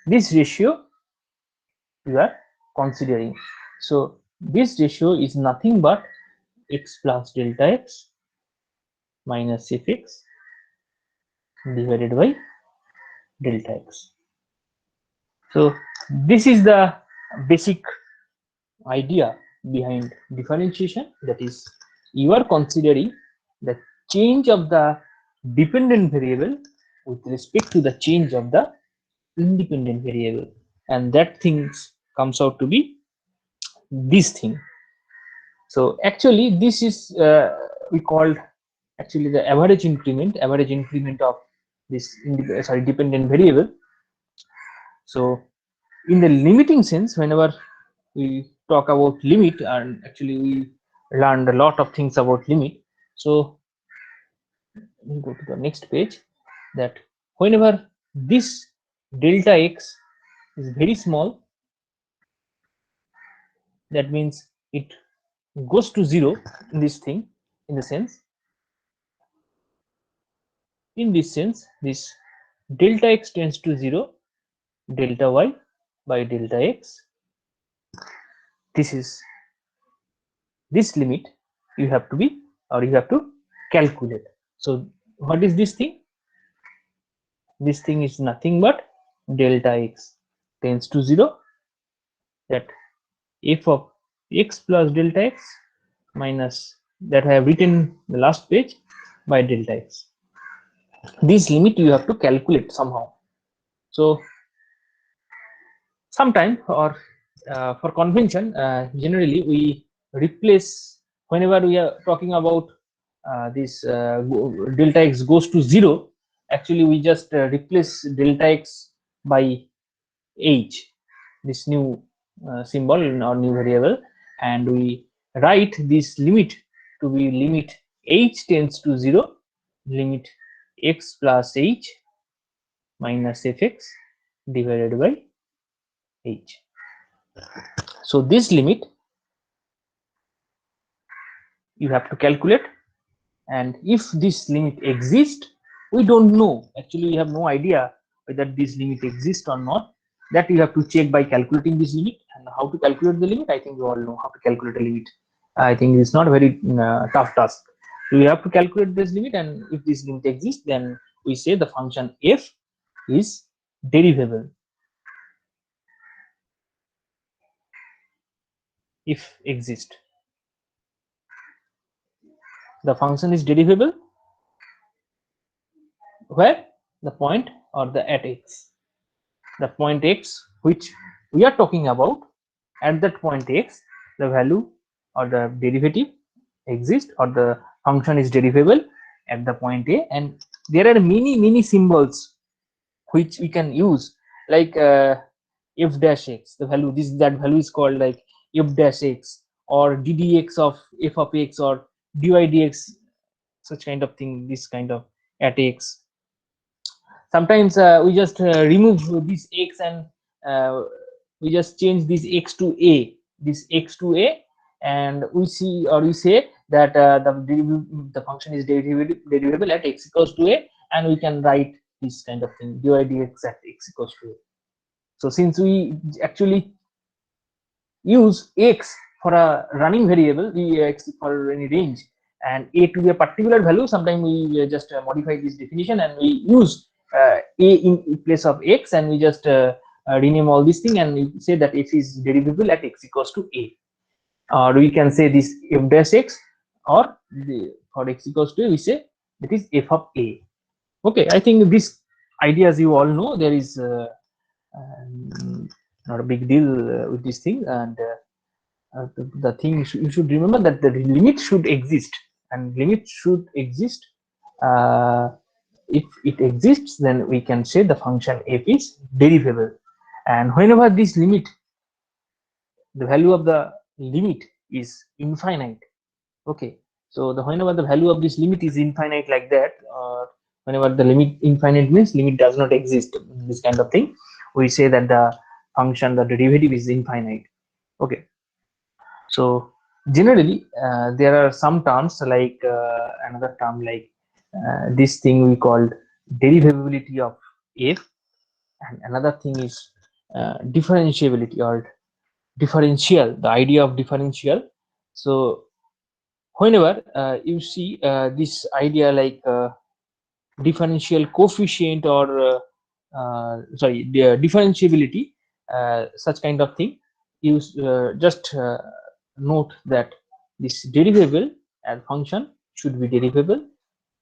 This ratio you are considering. So this ratio is nothing but x plus delta x minus fx divided by delta x. So this is the basic idea behind differentiation, that is you are considering the change of the dependent variable with respect to the change of the independent variable, and that things comes out to be this thing. So actually this is we called actually the average increment of this dependent variable. So in the limiting sense, whenever we talk about limit, and actually we learned a lot of things about limit. So we go to the next page, that whenever this delta x is very small, that means it goes to 0 in this thing, in the sense, this delta x tends to 0, delta y by delta x, this is this limit you have to be, or you have to calculate. So what is this thing? This thing is nothing but delta x tends to 0, that f of x plus delta x minus that I have written the last page by delta x. This limit you have to calculate somehow. So sometime, or for convention, generally we replace, whenever we are talking about this delta x goes to 0, actually we just replace delta x by h, this new symbol or new variable, and we write this limit to be limit h tends to 0, limit x plus h minus fx divided by h. So this limit you have to calculate, and if this limit exists, we don't know, actually we have no idea whether this limit exists or not. That you have to check by calculating this limit. And how to calculate the limit, I think you all know how to calculate a limit. I think it's not a very tough task. So you have to calculate this limit, and if this limit exists, then we say the function f is derivable. If exist, the function is derivable where? The point, or the at x, the point x which we are talking about. At that point x, the value or the derivative exists, or the function is derivable at the point a, and there are many symbols which we can use, like f dash x, the value, that value is called like f dash x, or ddx of f of x, or dy dx, such kind of thing, this kind of at x. Sometimes we just remove this x, and we just change this x to a, and we see, or we say that the function is derivable at x equals to a, and we can write this kind of thing, dy dx at x equals to a. So since we actually use x for a running variable, we x for any range, and a to be a particular value, sometimes we just modify this definition, and we use a in place of x, and we just rename all this thing, and we say that f is derivable at x equals to a. Or we can say this f dash x, or for x equals to a, we say that is f of a. Okay, I think this ideas you all know. There is not a big deal with this thing, and the thing you should remember that the limit should exist, and limit should exist. If it exists, then we can say the function f is derivable, and whenever this limit, the value of the limit is infinite. Okay, so whenever the value of this limit is infinite like that, or whenever the limit infinite means limit does not exist, this kind of thing, we say that the function, the derivative is infinite. Okay, so generally there are some terms, like another term like this thing we called derivability of f, and another thing is differentiability, or differential, the idea of differential. So whenever you see this idea like differential coefficient, or sorry, the differentiability, such kind of thing, you just note that this derivable and function should be derivable,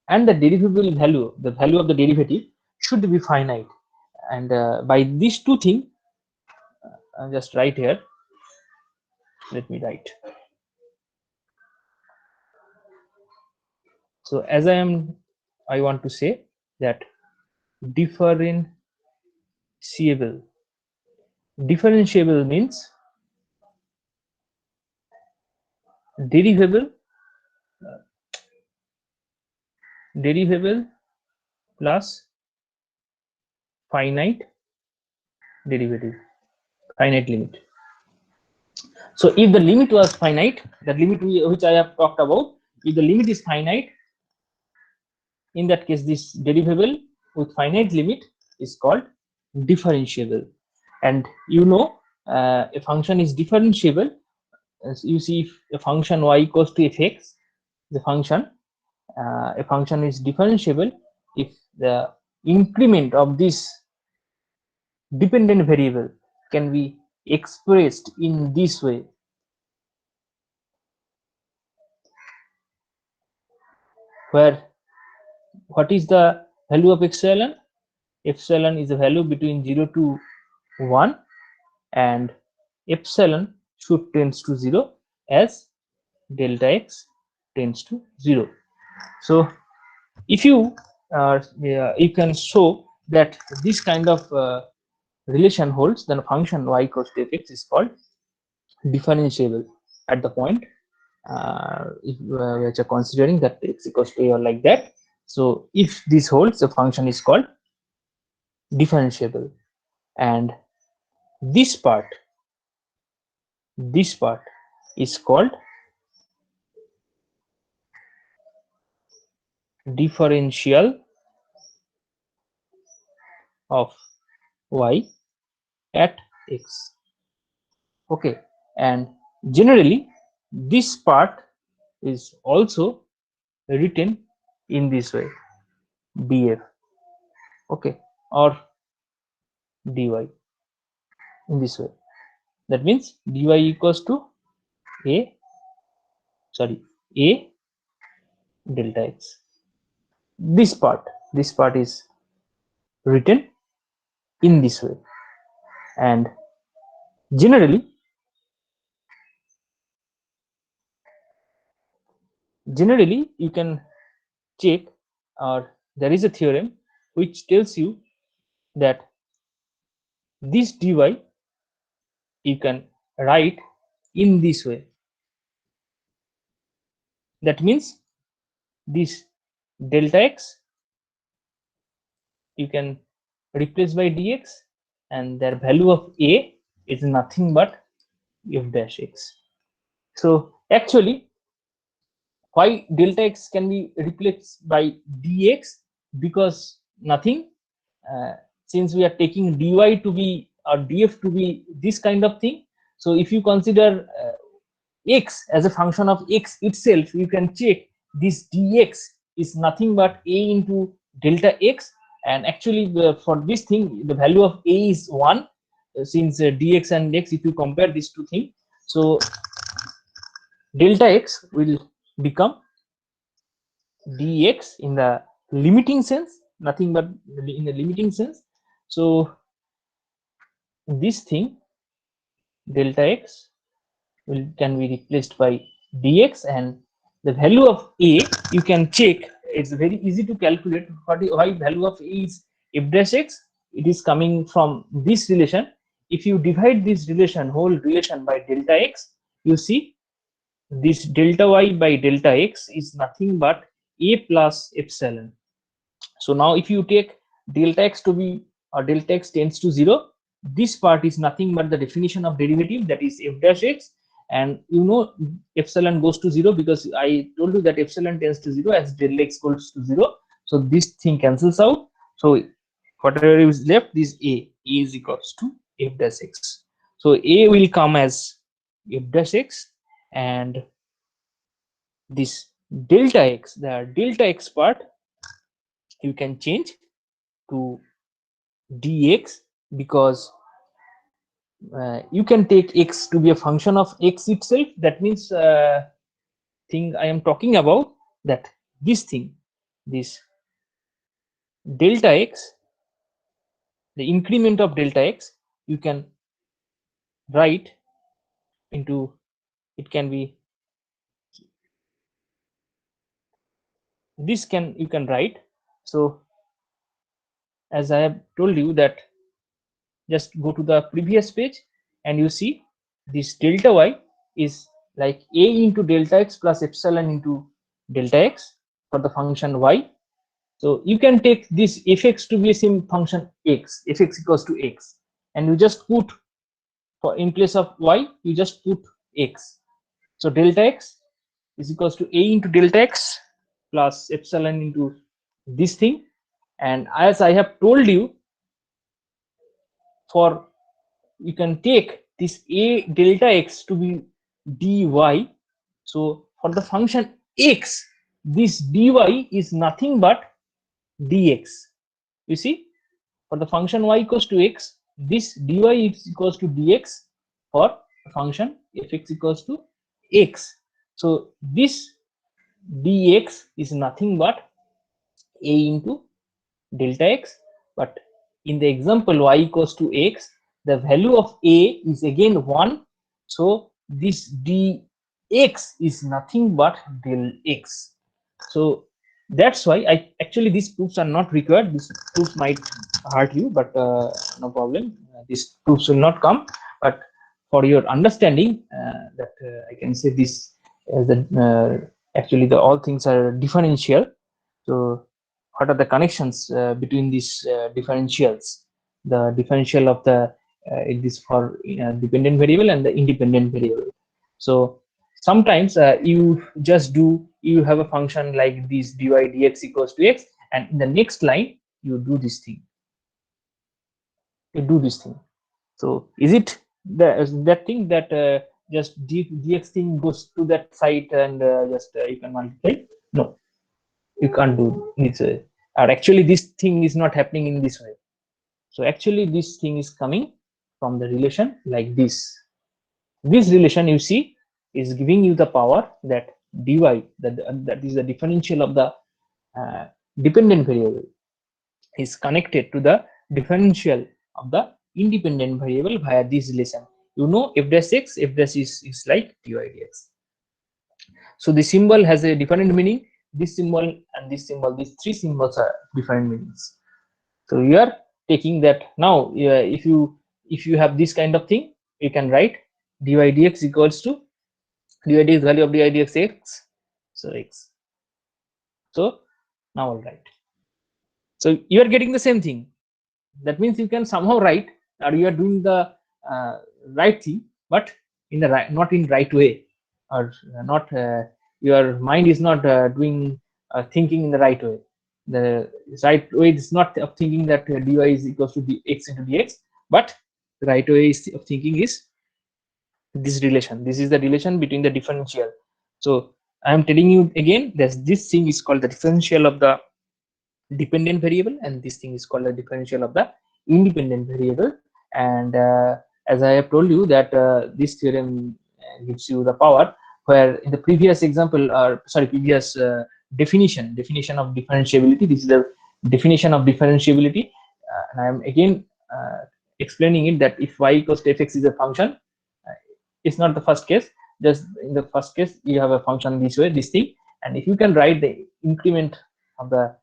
and the derivable value, the value of the derivative, should be finite, and by these two things, I'll just write here. Let me write. So as I want to say that differentiable means derivable plus finite derivative, finite limit. So if the limit was finite, the limit which I have talked about, if the limit is finite, in that case this derivable with finite limit is called differentiable. And you know, a function is differentiable. As you see, if a function y equals to fx, the function a function is differentiable if the increment of this dependent variable can be expressed in this way, where what is the value of epsilon? Epsilon is a value between 0 to 1, and epsilon should tends to 0 as delta x tends to 0. So if you you can show that this kind of relation holds, then a function y equals to fx is called differentiable at the point if which are considering that x equals to a or like that. So if this holds, the function is called differentiable, and this part is called differential of y at x. Okay, and generally this part is also written in this way, df, okay, or dy in this way. That means dy equals to a delta x. This part is written in this way, and generally you can check, or there is a theorem which tells you that this dy you can write in this way. That means this delta x you can replace by dx, and their value of a is nothing but f dash x. So actually, why delta x can be replaced by dx? Because nothing, uh, since we are taking dy to be or df to be this kind of thing. So if you consider x as a function of x itself, you can check this dx is nothing but a into delta x, and actually for this thing the value of a is 1, since dx and x, if you compare these two things, so delta x will become dx in the limiting sense, nothing but in the limiting sense. So this thing delta x can be replaced by dx, and the value of a you can check. It's very easy to calculate why value of a is f dash x. It is coming from this relation. If you divide this whole relation by delta x, you see this delta y by delta x is nothing but a plus epsilon. So now if you take delta x to be, or delta x tends to 0, this part is nothing but the definition of derivative, that is f dash x, and you know epsilon goes to 0 because I told you that epsilon tends to 0 as delta x goes to 0. So this thing cancels out. So whatever is left is a is equals to f dash x. So a will come as f dash x, and this delta x, the delta x part you can change to dx, because you can take x to be a function of x itself. That means thing I am talking about, that this thing, this delta x the increment of delta x you can write into, it can be this, can you can write. So as I have told you that, just go to the previous page and you see this delta y is like a into delta x plus epsilon into delta x for the function y. So you can take this fx to be a same function x, fx equals to x, and you just put, for in place of y you just put x. So delta x is equals to a into delta x plus epsilon into this thing. And as I have told you, for you can take this a delta x to be dy. So for the function x, this dy is nothing but dx. You see, for the function y equals to x, this dy is equals to dx for the function fx equals to x. So this dx is nothing but a into delta x, but in the example y equals to x, the value of a is again 1. So this dx is nothing but del x. So that's why I actually, these proofs are not required. These proofs might hurt you, but no problem. These proofs will not come. But for your understanding, that I can say this as the actually the all things are differential. So what are the connections between these differentials? The differential of the it is for dependent variable and the independent variable. So sometimes you have a function like this dy dx equals to x, and in the next line you do this thing. You do this thing. So is it that thing that just dx thing goes to that site and just you can multiply? No, you can't do this way. Or actually this thing is not happening in this way. So actually this thing is coming from the relation like this. This relation you see is giving you the power that dy, that is the differential of the dependent variable, is connected to the differential of the independent variable via this relation. You know, f dash x, f dash is like dy dx. So the symbol has a different meaning. This symbol and this symbol, these three symbols are different meanings. So you are taking that now. If you have this kind of thing, you can write dy dx equals to dy dx, value of dy dx x. So x. So now I'll write. So you are getting the same thing. That means you can somehow write, or you are doing the right thing, but in the right, not in right way, or not your mind is not doing thinking in the right way. The right way is not of thinking that dy is equals to dx into dx, but the right way of thinking is this relation. This is the relation between the differential. So I am telling you again that this thing is called the differential of the dependent variable, and this thing is called the differential of the independent variable. And as I have told you that this theorem gives you the power, where in the previous example, or sorry, previous definition of differentiability, this is the definition of differentiability, and I am again explaining it, that if y equals to fx is a function, it's not the first case. Just in the first case you have a function this way, this thing, and if you can write the increment of the,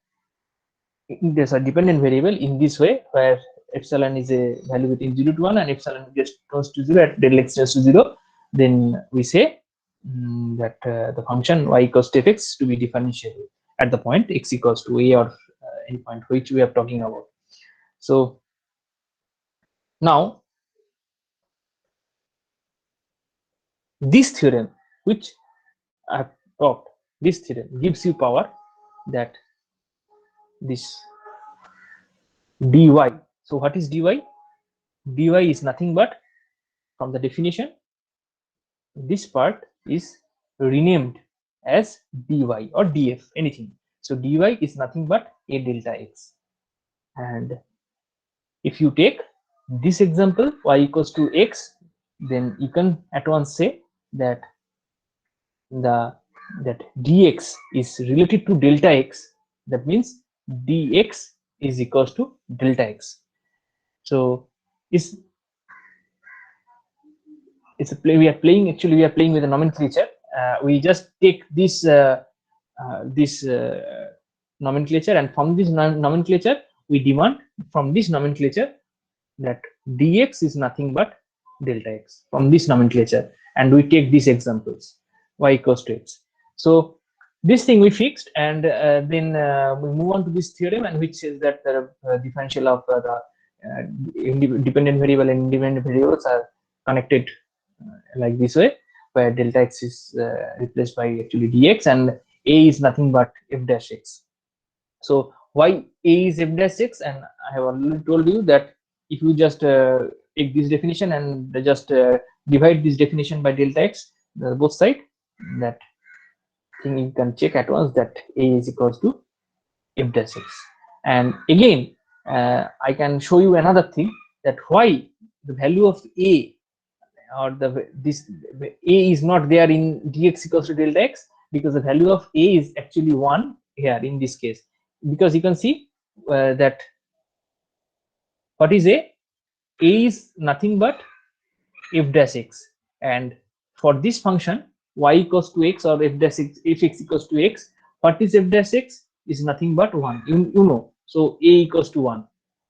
there's a dependent variable in this way, where epsilon is a value between 0 to 1 and epsilon just goes to 0 at del x goes to 0, then we say that the function y equals to fx to be differentiable at the point x equals to a, or any point which we are talking about. So now this theorem which I have talked, this theorem gives you power that this dy. So what is dy? Dy is nothing but, from the definition, this part is renamed as dy or df, anything. So dy is nothing but a delta x. And if you take this example y equals to x, then you can at once say that that dx is related to delta x. That means dx is equals to delta x. So it's a play we are playing. Actually, we are playing with a nomenclature. We just take this nomenclature, and from this nomenclature we demand from this nomenclature that dx is nothing but delta x from this nomenclature, and we take these examples y equals to x. So this thing we fixed, and then we move on to this theorem, and which is that the differential of the dependent variable and independent variables are connected like this way, where delta x is replaced by actually dx, and a is nothing but f dash x. So why a is f dash x? And I have already told you that if you just take this definition and just divide this definition by delta x, both side, that thing you can check at once that a is equals to f dash x. And again, I can show you another thing, that why the value of a, or this a is not there in dx equals to delta x, because the value of a is actually 1 here in this case, because you can see that what is a is nothing but f dash x, and for this function y equals to x, or f dash x, if x equals to x, what is f dash x is nothing but 1, you know. So a equals to 1.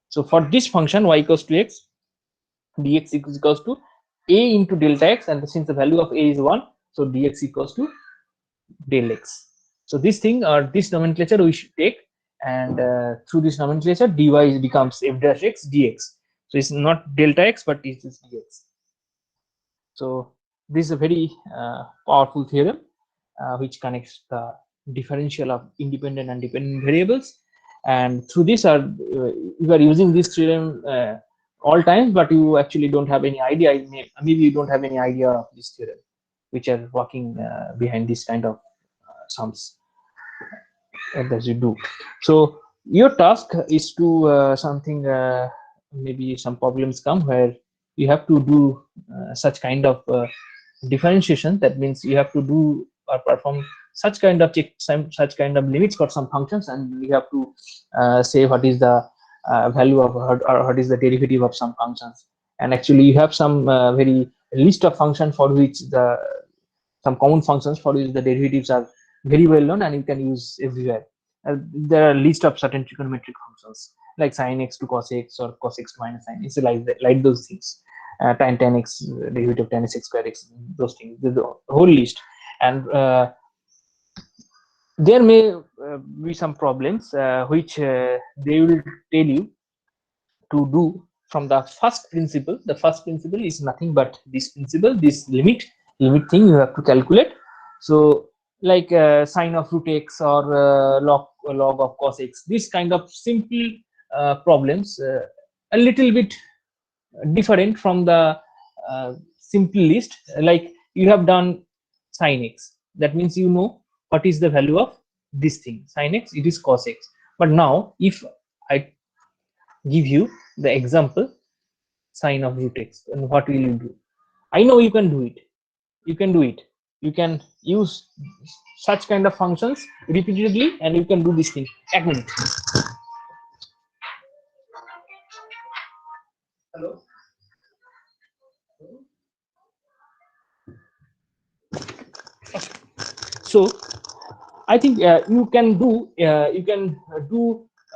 So for this function y equals to x, dx equals to a into delta x, and since the value of a is 1, so dx equals to del x. So this thing, or this nomenclature we should take, and through this nomenclature dy becomes f dash x dx. So it's not delta x, but it is dx. So this is a very powerful theorem which connects the differential of independent and dependent variables, and through this you are using this theorem all times, but you actually don't have any idea, maybe you don't have any idea of this theorem which are working behind this kind of sums that you do. So your task is to something, maybe some problems come where you have to do such kind of differentiation. That means you have to do or perform such kind of check, such kind of limits for some functions, and you have to say what is the value of, or what is the derivative of some functions. And actually you have some very list of functions for which the some common functions for which the derivatives are very well known and you can use everywhere. There are a list of certain trigonometric functions like sine x to cos x, or cos x to minus sine. It's like those things. Tan x, derivative of tan x square x, those things, the whole list. And there may be some problems which they will tell you to do from the first principle. The first principle is nothing but this principle, this limit thing you have to calculate. So like sine of root x, or log of cos x, this kind of simple problems, a little bit different from the simple list. Like you have done sine x, that means you know what is the value of this thing, sine x, it is cos x. But now if I give you the example sine of root x, and what will you do? I know you can do it, you can do it, you can use such kind of functions repeatedly, and you can do this thing. A minute. Hello. So I think you can do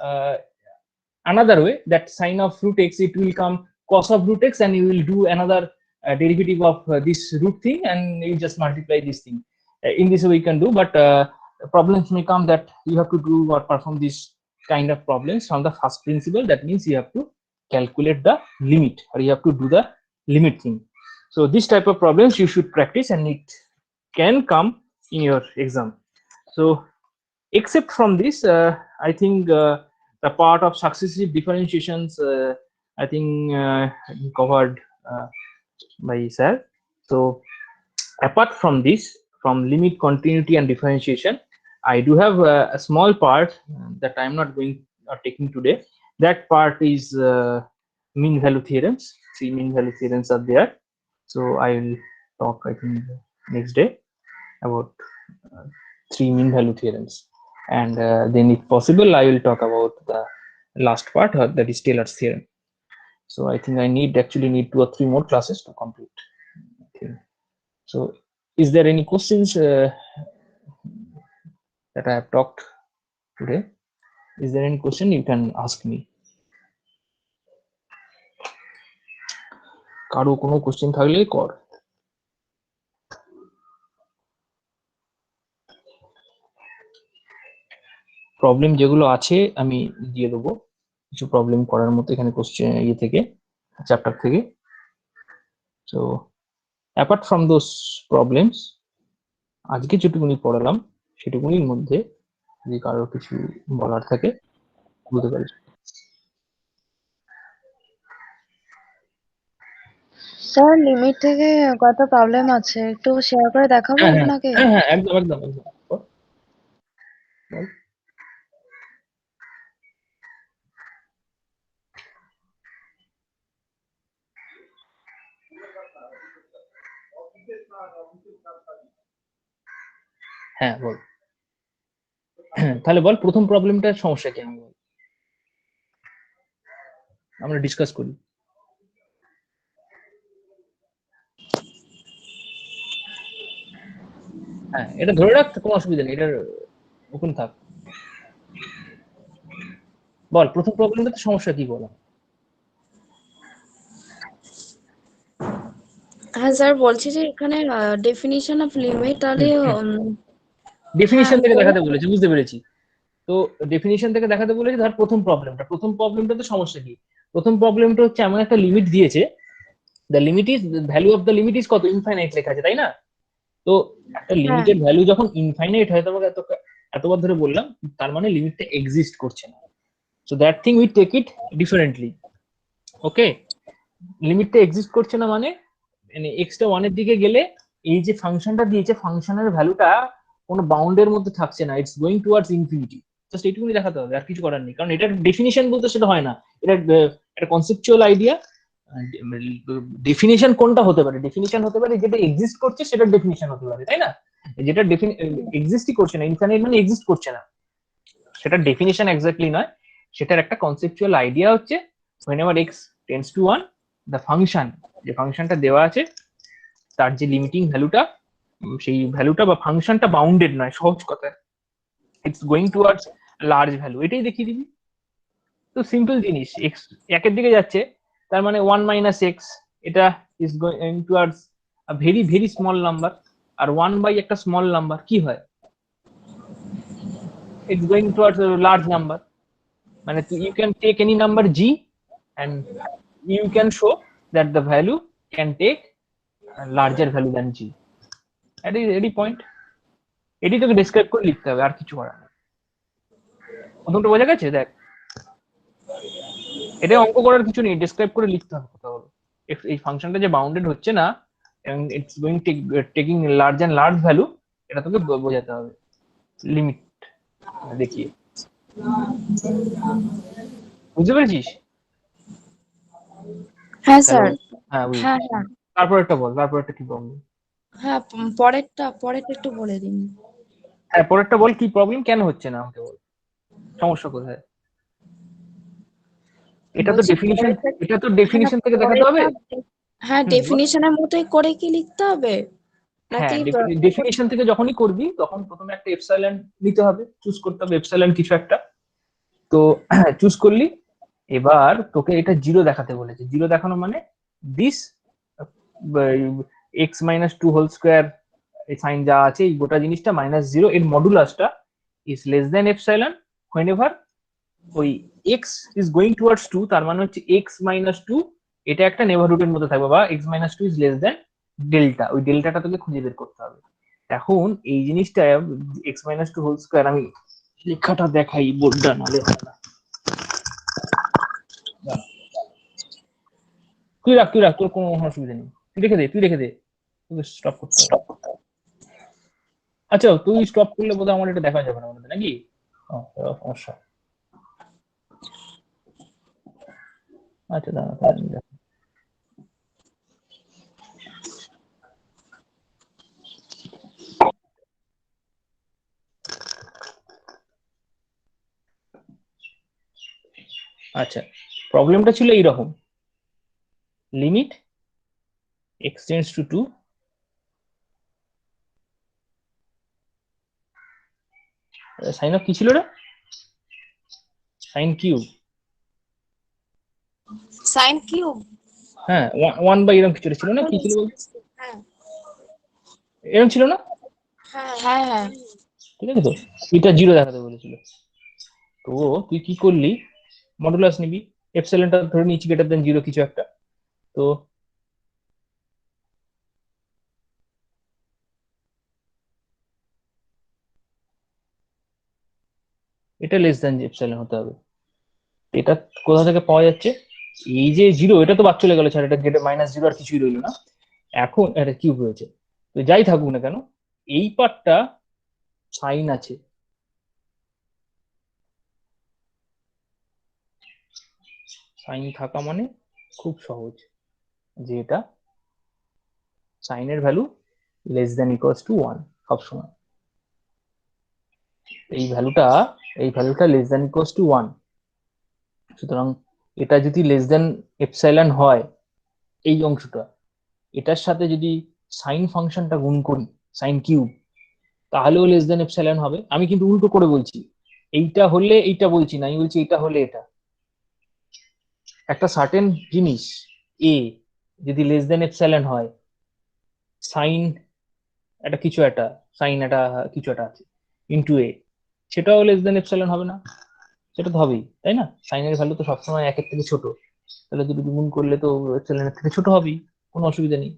uh, another way, that sine of root x, it will come cos of root x, and you will do another derivative of this root thing, and you just multiply this thing. In this way you can do, but problems may come that you have to do or perform this kind of problems from the first principle. That means you have to calculate the limit, or you have to do the limit thing. So this type of problems you should practice, and it can come in your exam. So except from this, I think the part of successive differentiations, I think covered by Sir. So apart from this, from limit, continuity, and differentiation, I do have a small part that I'm not going or taking today. That part is mean value theorems. 3 mean value theorems are there. So I will talk, I think, next day about 3 mean value theorems. And then if possible, I will talk about the last part, that is Taylor's theorem. So I think I actually need 2 or 3 more classes to complete. Okay. So is there any questions that I have talked today? Is there any question you can ask me? কারো কোনো question থাকলে কর। Problem যেগুলো আছে আমি দিয়ে দেবো, কিছু প্রবলেম করার মতো এখানে কোশ্চেন ইয়ে থেকে, চ্যাপ্টার থেকে। So apart from those problems, আজকে যেটুকুনি পড়ালাম সেটুকুনির মধ্যে যদি কারোর কিছু বলার থাকে বলতে পারিস। স্যার লিমিট থেকে কত প্রবলেম আছে একটু শেয়ার করে দেখাবো হ্যাঁ হ্যাঁ আপনাকে? হ্যাঁ হ্যাঁ একদম একদম একদম বল। হ্যাঁ বল, তাহলে বল প্রথম প্রবলেমটার সমস্যা কি আমি বল, আমরা ডিসকাস করি। হ্যাঁ এটা ধরে রাখ, কোনো অসুবিধা নেই, এটার ওপেন থাক। বল প্রথম প্রবলেমটাতে সমস্যা কি বল। হ্যাঁ স্যার, বলছি যে এখানে ডেফিনিশন অফ লিমিট তাহলে ডেফিনিশন থেকে বলুন। দেখাতে বলেছে, বুঝতে পেরেছি। তো ডেফিনিশন থেকে দেখাতে বলেছে, ধর প্রথম প্রবলেমটাতে সমস্যা কি। প্রথম প্রবলেমটা হচ্ছে এমন একটা লিমিট দিয়েছে, the limit is value of the limit is কত, ইনফাইনাইট লেখা আছে তাই না। তো একটা হ্যাঁ লিমিটের ভ্যালু যখন ইনফাইনাইট হয়, তোমাকে এতবার ধরে বললাম, তার মানে লিমিটটা এক্সিস্ট করছে না। So that thing we take it differently. Okay, লিমিটটা এক্সিস্ট করছে না মানে এক্সটা ওয়ানের দিকে গেলে এই যে ফাংশনটা দিয়েছে, ফাংশনের ভ্যালুটা কোনো বাউন্ডের মধ্যে থাকছে না, it's going towards infinity. Just এইটুকুনি দেখাতে হবে, আর কিছু করার নেই, কারণ এটার ডেফিনিশন বলতে সেটা হয় না, এটা একটা কনসেপচুয়াল আইডিয়া। ডেফিনিশন কোনটা হতে পারে, ডেফিনিশন হতে পারে যেটা এক্সিস্ট করছে সেটার ডেফিনিশন হতে পারে, তাই না। যেটা এক্সিস্টই করছে না, ইনফাইনাইট মানে এক্সিস্ট করছে না, সেটার ডেফিনিশন এক্স্যাক্টলি নয়, সেটার একটা কনসেপচুয়াল আইডিয়া হচ্ছে whenever x tends to 1, the function, যে ফাংশনটা দেওয়া আছে তার যে লিমিটিং ভ্যালুটা, সেই ভ্যালুটা বা ফাংশনটা বাউন্ডেড নয়, সহজ কথায় it's going towards large value, এটাই দেখিয়ে দিবি। তো সিম্পল জিনিস, এক্স একের দিকে যাচ্ছে, তার মানে 1 - এটা is going towards very very small number, আর 1 একটা স্মল নাম্বার কি হয়, it's going towards large number. মানে you can take any number g and you can show that the value can take a larger value than g. এটি point, এটি তোকে describe করে লিখতে হবে, আর কিছু করার নেই। প্রথমটা বোঝা গেছে, দেখ এটা অঙ্ক করার কিছু নেই, ডেসক্রাইব করে লিখতে হবে কথা হলো। এই ফাংশনটা যে বাউন্ডেড হচ্ছে না এবং it's going taking large and large value, এটা তোকে বোঝাতে হবে লিমিট দেখিয়ে। বুঝতে পেরেছিস? হ্যাঁ স্যার। হ্যাঁ হ্যাঁ বুঝেছি। হ্যাঁ তারপর একটা বল, তারপর একটা কি প্রবলেম। হ্যাঁ, পরেরটা পরেরটা একটু বলে দিন। হ্যাঁ পরেরটা বল, কি প্রবলেম, কেন হচ্ছে না আমাকে বল, সমস্যা কোথায়। এটা তো বলছি ডেফিনিশন, পরেরটা, এটা তো হ্যাঁ ডেফিনিশন থেকে দেখাতে হবে। পরেরটা, হ্যাঁ বল। ডেফিনিশনের মতোই করে কি লিখতে হবে হ্যাঁ নাকি? ডেফিনিশন থেকে যখনই করবি তখন প্রথমে একটা এপসাইলন নিতে হবে, চুজ করতে হবে এপসাইলন কিছু একটা। তো চুজ করলি, এবার তোকে এটা জিরো দেখাতে বলেছে, জিরো দেখানো মানে দিস x - 2 হোল স্কোয়ার, এই সাইন যা আছে এই গোটা জিনিসটা -0 এর মডুলাসটা is less than epsilon whenever ওই x ইজ গোয়িং টুয়ার্ডস 2, তার মানে হচ্ছে x - 2 এটা একটা নেভারহুডের মধ্যে থাকবে, বা x - 2 is less then delta, ওই ডেল্টাটা তোকে খুঁজে বের করতে হবে। এখন এই জিনিসটা x - 2 হোল স্কোয়ার, আমি লেখাটা দেখাই বোর্ডটা, নালে হবে না। তুই রাখ তোর কোনো অসুবিধা নেই, তুই রেখে দে তোকে স্টপ করতে হবে। আচ্ছা তুই স্টপ করলে বোধহয় আমার এটা দেখা যাবে না আমাদের, নাকি সমস্যা। আচ্ছা দাঁড়া তাহলে আমি দেখ- আচ্ছা প্রবলেমটা ছিল এইরকম, limit x tends to 2 sine of কি ছিল রে? Sine cube. Sine cube. হ্যাঁ 1 বাই এরকম কিছু ছিল না, কি ছিল বলতো? হ্যাঁ এরকম ছিল না? হ্যাঁ হ্যাঁ ঠিক আছে, তো এটা 0 দেখাতে বলেছিল। তো তুই কি করলি, মডুলাস নিবি, এপসিলনটা ধরে নিচ্ছি গ্রেটার দেন 0 কিছু একটা। তো এটা লেস দেন এপসিলন হতে হবে। এটা কোথা থেকে পাওয়া যাচ্ছে? এই যে 0, এটা তো বাদ চলে গেল, ছাড়, এটা গেটে -0 আর কিছুই রইলো না। এখন এটা কিউব হয়েছে। তো যাই থাকুক না কেন, এই পার্টটা সাইন আছে। সাইন থাকা মানে খুব সহজ, যে এটা সাইনের value less than equals to 1 সবসময়। এই ভ্যালুটা লেস দেন ইকুয়ালস টু 1। সুতরাং এটা যদি লেস দেন এপসাইলন হয়, এই অংশটা, এটার সাথে যদি সাইন ফাংশনটা গুণ করি, সাইন কিউব, তাহলেও লেস দেন এপসাইলন হবে। আমি কিন্তু উল্টো করে বলছি, এইটা হলে এইটা বলছি না, আমি বলছি এটা হলে এটা। একটা সার্টেন জিনিস এ যদি লেস দেন এপসাইলন হয়, সাইন একটা কিছু একটা, সাইন একটা কিছু একটা আছে ইন্টু এ, সেটাও লেস দেন এপসাইলন হবে না? সেটা তো হবেই, তাই না? সাইনের ভ্যালু তো সবসময় 1 এর থেকে ছোট, তাহলে দুটো গুণ করলে তো এপসাইলনের থেকে ছোট হবেই, কোনো অসুবিধা নেই।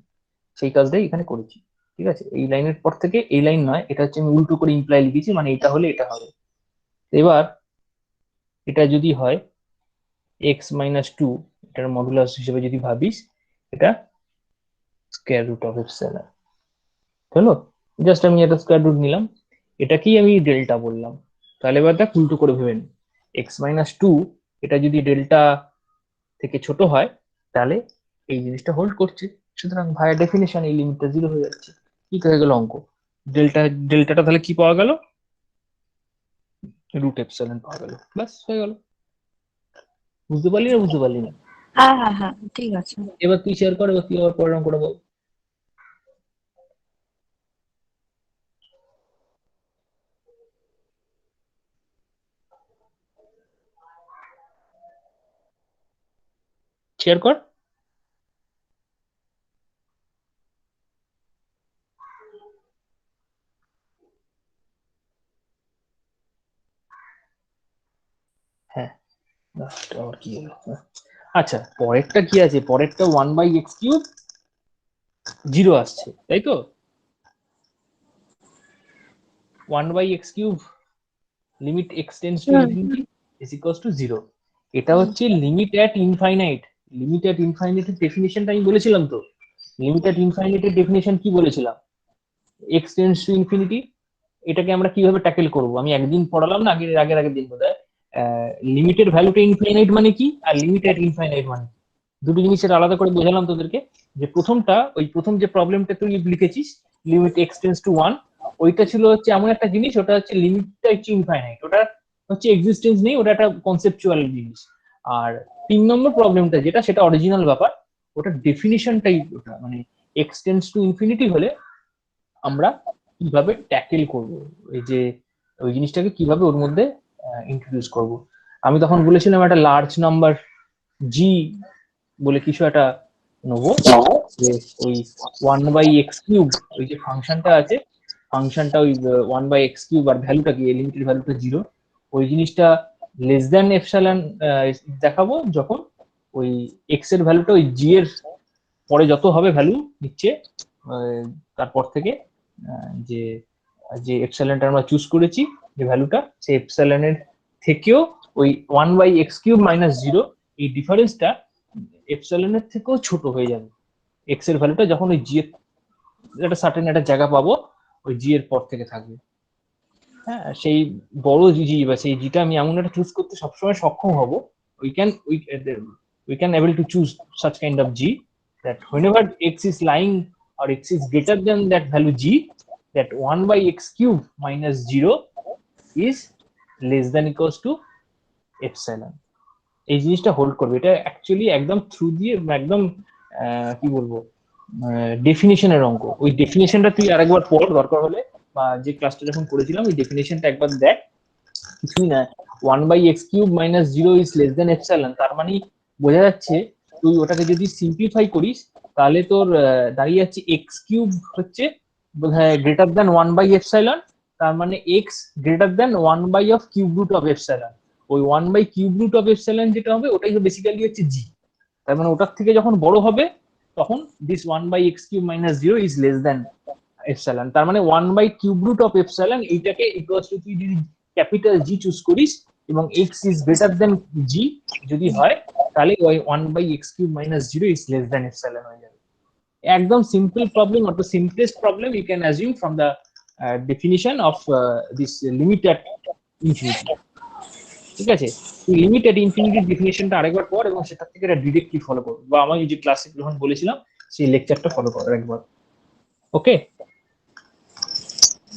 সেই কাজটাই এখানে করেছি। ঠিক আছে, এই লাইনের পর থেকে এই লাইন নয়, এটা হচ্ছে আমি উল্টো করে ইমপ্লাই লিখেছি, মানে এটা হলে এটা হবে। এবার এটা যদি হয় x-2, এটার মডুলাস হিসেবে যদি ভাবিস, এটা স্কয়ার রুট অফ এপসিলন হলো। জাস্ট আমি এটা স্কয়ার রুট নিলাম, এটাকেই আমি ডেল্টা বললাম। তাহলে এবার দেখ উল্টো করে ভেবে নি, x-2 এটা যদি ডেল্টা থেকে ছোট হয়, তাহলে এই জিনিসটা হোল্ড করছে। সুতরাং ভায়া ডেফিনেশন এই লিমিটটা 0 হয়ে যাচ্ছে। কি হয়ে গেল অঙ্ক? ডেল্টাটা তাহলে কি পাওয়া গেল? রুট এপসিলন পাওয়া গেল, ব্যাস হয়ে গেল। বুঝতে পারলি না? বুঝতে পারলি না? হ্যাঁ ঠিক আছে। এবার তুই শেয়ার কর, এবার তুই আবার পরের অঙ্কটা বল। শেয়ার কর। হ্যাঁ, আবার কি হলো? আচ্ছা, পরেরটা কি আছে? পরেরটা 1/x³ 0 আসছে, তাই তো? 1/x³ limit x tends to infinity is equals to 0। এটা হচ্ছে limit at infinite. Limit at ইনফাইনাইটের ডেফিনিশনটা আমি বলেছিলাম তো। লিমিট অ্যাট ইনফাইনাইটের ডেফিনিশন কি বলেছিলাম? x tends to infinity. এটাকে আমরা কিভাবে ট্যাকেল করব? আমি একদিন পড়ালাম না, আগের দিন বোধহয়। লিমিটের ভ্যালুটা ইনফাইনাইট মানে কি, আর লিমিট অ্যাট ইনফাইনাইট মানে কি, দুটো জিনিসের আলাদা করে বোঝালাম তোদেরকে। যে প্রথমটা, ওই প্রথম যে প্রবলেমটা তুই লিখেছিস, লিমিট এক্স টেন্ডস টু 1, ওইটা ছিল হচ্ছে এমন একটা জিনিস, ওটা হচ্ছে লিমিটটা হচ্ছে ইনফাইনাইট, ওটা হচ্ছে এক্সিস্টেন্স নেই, ওটা একটা কনসেপচুয়াল জিনিস। আর 3 নম্বর প্রবলেমটা যেটা, সেটা অরিজিনাল ব্যাপার, ওটা ডেফিনিশনটাই ওটা, মানে এক্স টেন্ডস টু ইনফিনিটি হলে আমরা কিভাবে ট্যাকেল করব, এই যে ওই জিনিসটাকে কিভাবে ওর মধ্যে ইন্ট্রোডিউস করব। আমি তখন বলেছিলাম একটা লার্জ নাম্বার জি বলে কিছু একটা নেবো, যে ওই 1/x³ ওই যে ফাংশনটা আছে, ফাংশনটা ওই 1/x³ আর ভ্যালুটা কি, লিমিটেড ভ্যালুটা 0, ওই জিনিসটা লেস দেন এপসাইলন দেখাবো যখন ওই এক্স এর ভ্যালুটা ওই জি এর পরে যত হবে ভ্যালু নিচ্ছে, তারপর থেকে যে যে এপসাইলনটা আমরা চুজ করেছি, যে ভ্যালুটা, সেই এপসাইলনের থেকেও ওই 1/x³ -0, এই ডিফারেন্সটা এপসাইলনের থেকেও ছোট হয়ে যাবে। এক্স এর ভ্যালুটা যখন ওই জি এর একটা সার্টেন একটা জায়গা পাবো, ওই জি এর পর থেকে থাকবে। হ্যাঁ, সেই বড় জি বা সেই জিটা আমি এমন একটা চুজ করতে সবসময় সক্ষম হব, we can able to choose such kind of g that whenever x is lying or x is greater than that value g, that 1/x³ -0 is less than equals to epsilon। এই জিনিসটা hold করবে। এটা actually একদম through দিয়ে একদম কি বলবো ডেফিনেশনের অঙ্ক। ওই ডেফিনেশনটা তুই আরেকবার পড় দরকার হলে, বা যে ক্লাসটা যখন করেছিলাম ওই ডেফিনেশনটা একবার দেখ। কিছুই না, 1/x³ - 0 is less than epsilon, তার মানে বোঝা যাচ্ছে তুই ওটাকে যদি সিম্পলিফাই করিস তাহলে তোর দাঁড়িয়ে যাচ্ছে x³ হচ্ছে বোধহয় গ্রেটার দেন 1/এপসাইলন, তার মানে x গ্রেটার দেন 1/কিউব রুট অফ এপসাইলন। ওই 1/কিউব রুট অফ এপসাইলন যেটা হবে ওটাই বেসিক্যালি হচ্ছে g। তার মানে ওটার থেকে যখন বড় হবে তখন this 1/x³ - 0 is less than epsilon. তার মানে 1/কিউব রুট অফ এপসাইলন এইটাকে ইকুয়ালস টু, তুই যদি ক্যাপিটাল জি চুজ করিস এবং এক্স ইজ গ্রেটার দেন জি যদি হয়, তাহলে ওই 1/x³ - 0 is less than epsilon হয়ে যাবে। একদম simple problem, or the simplest problem you can assume from the definition of this limit at infinity. ঠিক আছে, তুই লিমিট অ্যাট ইনফিনিটির ডেফিনিশনটা আরেকবার পড় এবং সেটা থেকে এটা ডিরেক্টলি ফলো কর, বা আমি যে ক্লাসে যখন বলেছিলাম সেই লেকচারটা ফলো কর একবার। ওকে,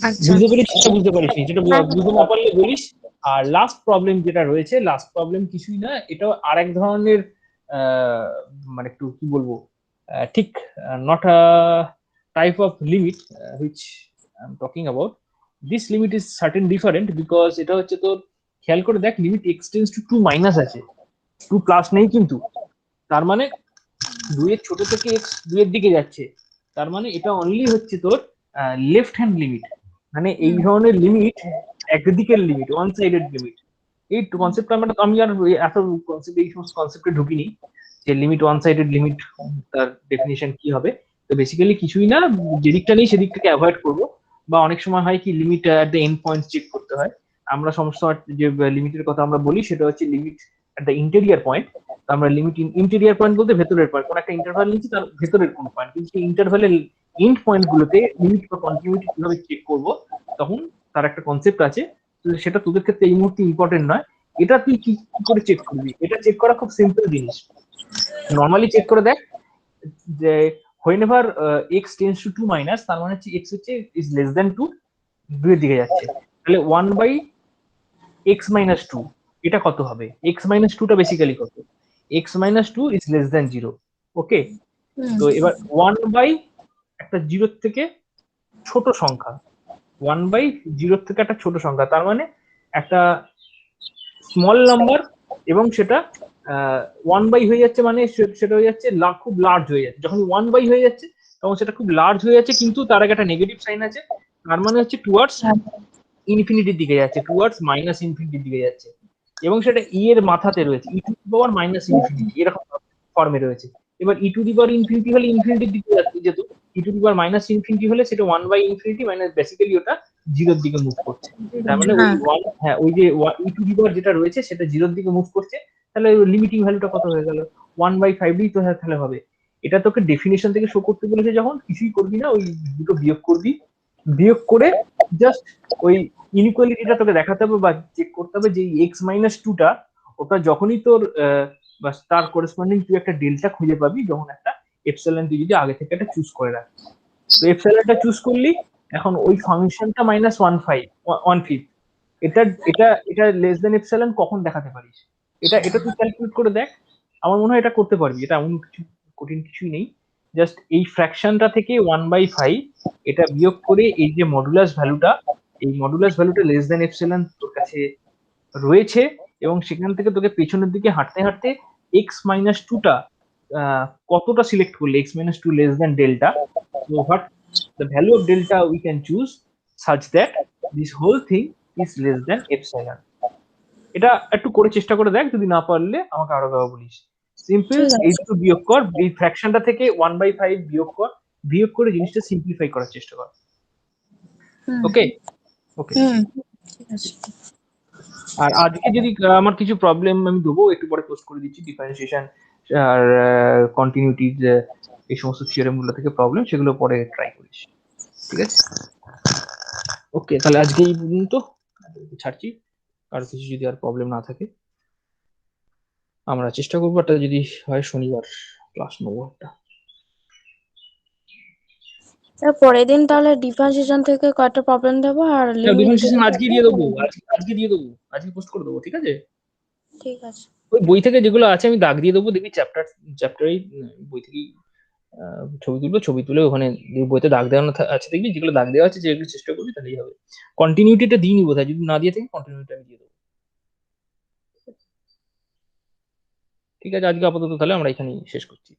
আচ্ছা বুঝতে পেরেছিস না বুঝতে পারিস নি, যেটা হ্যাঁ বুঝতে না পারলে বলিস। আর লাস্ট প্রবলেম যেটা রয়েছে, লাস্ট প্রবলেম কিছুই না, এটাও আরেক ধরনের মানে একটু কি বলবো, ঠিক not a type of limit which I am talking about. This limit is certain different because এটা হচ্ছে তোর, খেয়াল করে দেখ, লিমিট এক্সটেন্স টু 2 মাইনাস আছে, 2 প্লাস নেই কিন্তু। তার মানে 2 এর ছোট থেকে x 2 এর দিকে যাচ্ছে, তার মানে এটা অনলি হচ্ছে তোর লেফট হ্যান্ড লিমিট। মানে এই ধরনের লিমিট একদিকের লিমিট, ওয়ান সাইডেড লিমিট। এই কনসেপ্ট আমি আর এত কনসেপ্ট, এই সমস্ত কনসেপ্টে ঢুকিনি যে লিমিট ওয়ান সাইডেড লিমিট তার ডেফিনিশন কি হবে। তো বেসিক্যালি কিছুই না, যেদিকটা নেই সেদিকটাকে অ্যাভয়েড করবো। বা অনেক সময় হয় কি, limit at the end point check করতে হয়। আমরা সমস্ত যে লিমিটের কথা আমরা বলি সেটা হচ্ছে limit at the interior point. আমরা লিমিট ইন্টেরিয়ার পয়েন্ট বলতে ভেতরের পয়েন্ট, কোন একটা ইন্টারভাল নিচ্ছি তার ভেতরের কোন পয়েন্ট, কিন্তু সেই ইন্টারভালের এন্ড পয়েন্ট গুলোতে লিমিট বা কন্টিনিউটি কিভাবে চেক করবো তখন তার একটা কনসেপ্ট আছে। তো সেটা তোদের ক্ষেত্রে এই মুহূর্তে ইম্পর্টেন্ট নয়। এটা তুই কি করে চেক করবি, এটা চেক করা খুব সিম্পল জিনিস। নর্মালি চেক করে দেখ যে whenever x tends to 2 minus, তার মানে হচ্ছে x হচ্ছে is less than 2, 2 এর দিকে যাচ্ছে, তাহলে 1/x - 2 এটা কত হবে? x - 2 টা বেসিক্যালি কত? x - 2 is less than 0। ওকে, তো এবার 1 একটা 0 থেকে ছোট সংখ্যা, 1/0 থেকে একটা ছোট সংখ্যা, তার মানে একটা স্মল নাম্বার, এবং সেটা 1 হয়ে যাচ্ছে, মানে সেটা হয়ে যাচ্ছে খুব লার্জ হয়ে যাচ্ছে। যখন 1 হয়ে যাচ্ছে তখন সেটা খুব লার্জ হয়ে যাচ্ছে, কিন্তু তার আগে একটা নেগেটিভ সাইন আছে, তার মানে হচ্ছে টুয়ার্ডস ইনফিনিটির দিকে যাচ্ছে, টুয়ার্ডস মাইনাস ইনফিনিটির দিকে যাচ্ছে, এবং সেটা ই এর মাথাতে রয়েছে, e to the power minus infinity এরকম ফর্মে রয়েছে। এবার ই টু দি পাওয়ার ইনফিনিটি হলে ইনফিনিটির দিকে যেত, e to the power minus infinity হলে সেটা 1/ইনফিনিটি, মানে বেসিক্যালি ওটা জিরোর দিকে মুভ করছে। তার মানে ওই ওই যে ই টু দি পাওয়ার যেটা রয়েছে সেটা জিরোর দিকে মুভ করছে, তাহলে লিমিটিং ভ্যালুটা কত হয়ে গেল? 1/5 তো তাহলে হবে। এটা তোকে ডেফিনিশন থেকে শো করতে বলেছে যখন, কিছুই করবি না, ওই দুটো বিয়োগ করবি, বিয়োগ করে জাস্ট ওই ইনইকুয়ালিটিটা তোকে দেখাতে হবে বা চেক করতে হবে যে x - 2 টা, ওটা যখনই তোর বা তার করেসপন্ডিং তুই একটা ডেল্টা খুঁজে পাবি যখন একটা এপসাইলন তুই যদি আগে থেকে একটা চুজ করে রাখিস। তো এপসাইলনটা চুজ করলি, এখন ওই ফাংশনটা -1/5 এটা এটা এটা লেস দেন এপসাইলন কখন দেখাতে পারিস, এটা এটা তুই ক্যালকুলেট করে দেখ। আমার মনে হয় এটা করতে পারবি, এটা এমন কিছু কঠিন কিছুই নেই। জাস্ট এই ফ্র্যাকশনটা থেকে 1/5 এটা বিয়োগ করে এই যে মডুলাস ভ্যালুটা, এই মডুলাস ভ্যালুটা লেস দেন এপসিলন তোর কাছে রয়েছে, এবং সেখান থেকে তোকে পেছনের দিকে হাঁটতে হাঁটতে x - 2 টা কতটা সিলেক্ট করলে x - 2 less than delta, so what the value of delta we can choose such that this whole thing is less than epsilon। এটা একটু করে চেষ্টা করে দেখ, যদি না পারলে আমাকে আরো ভাবে বলিস। সিম্পল, এই দুটো বিয়োগ কর, এই ফ্র্যাকশনটা থেকে 1/5 বিয়োগ কর, বিয়োগ করে জিনিসটা সিম্পলিফাই করার চেষ্টা কর। ওকে ওকে, ঠিক আছে। আর আজকে যদি আমার কিছু প্রবলেম আমি দেবো, একটু পরে পোস্ট করে দিচ্ছি, ডিফারেন্সিয়েশন আর কন্টিনিউটির এই সমস্ত থিওরেম গুলো থেকে প্রবলেম, সেগুলো পরে ট্রাই করিস, ঠিক আছে? ওকে, তাহলে আজকে এই পর্যন্ত ছাড়ছি, আর কিছু যদি আর প্রবলেম না থাকে আমরা চেষ্টা করবো একটা যদি হয় শনিবার ক্লাস নেবো একটা। পরের দিন তাহলে ডিফারেন্সিয়েশন থেকে কয়টা প্রবলেম দেবো আর লিমিট ডিফারেন্সিয়েশন আজকে দিয়ে দেবো, আজকে দিয়ে দেবো, আজকে পোস্ট করে দেবো, ঠিক আছে? ঠিক আছে। ওই বই থেকে যেগুলো আছে আমি দাগ দিয়ে দেবো, দেখবি চ্যাপ্টারই বই থেকেই ছবি তুলে ওখানে বইতে দাগ দেওয়ানো আছে দেখবি, যেগুলো দাগ দেওয়া আছে যেগুলো চেষ্টা করবি তাহলেই হবে। কন্টিনিউটিটা দিইনি বোধহয়, যদি না দিয়ে থাকি কন্টিনিউটি আমি দিয়ে দেবো। ঠিক আছে, আজকে আপাতত তাহলে আমরা এখানেই শেষ করছি।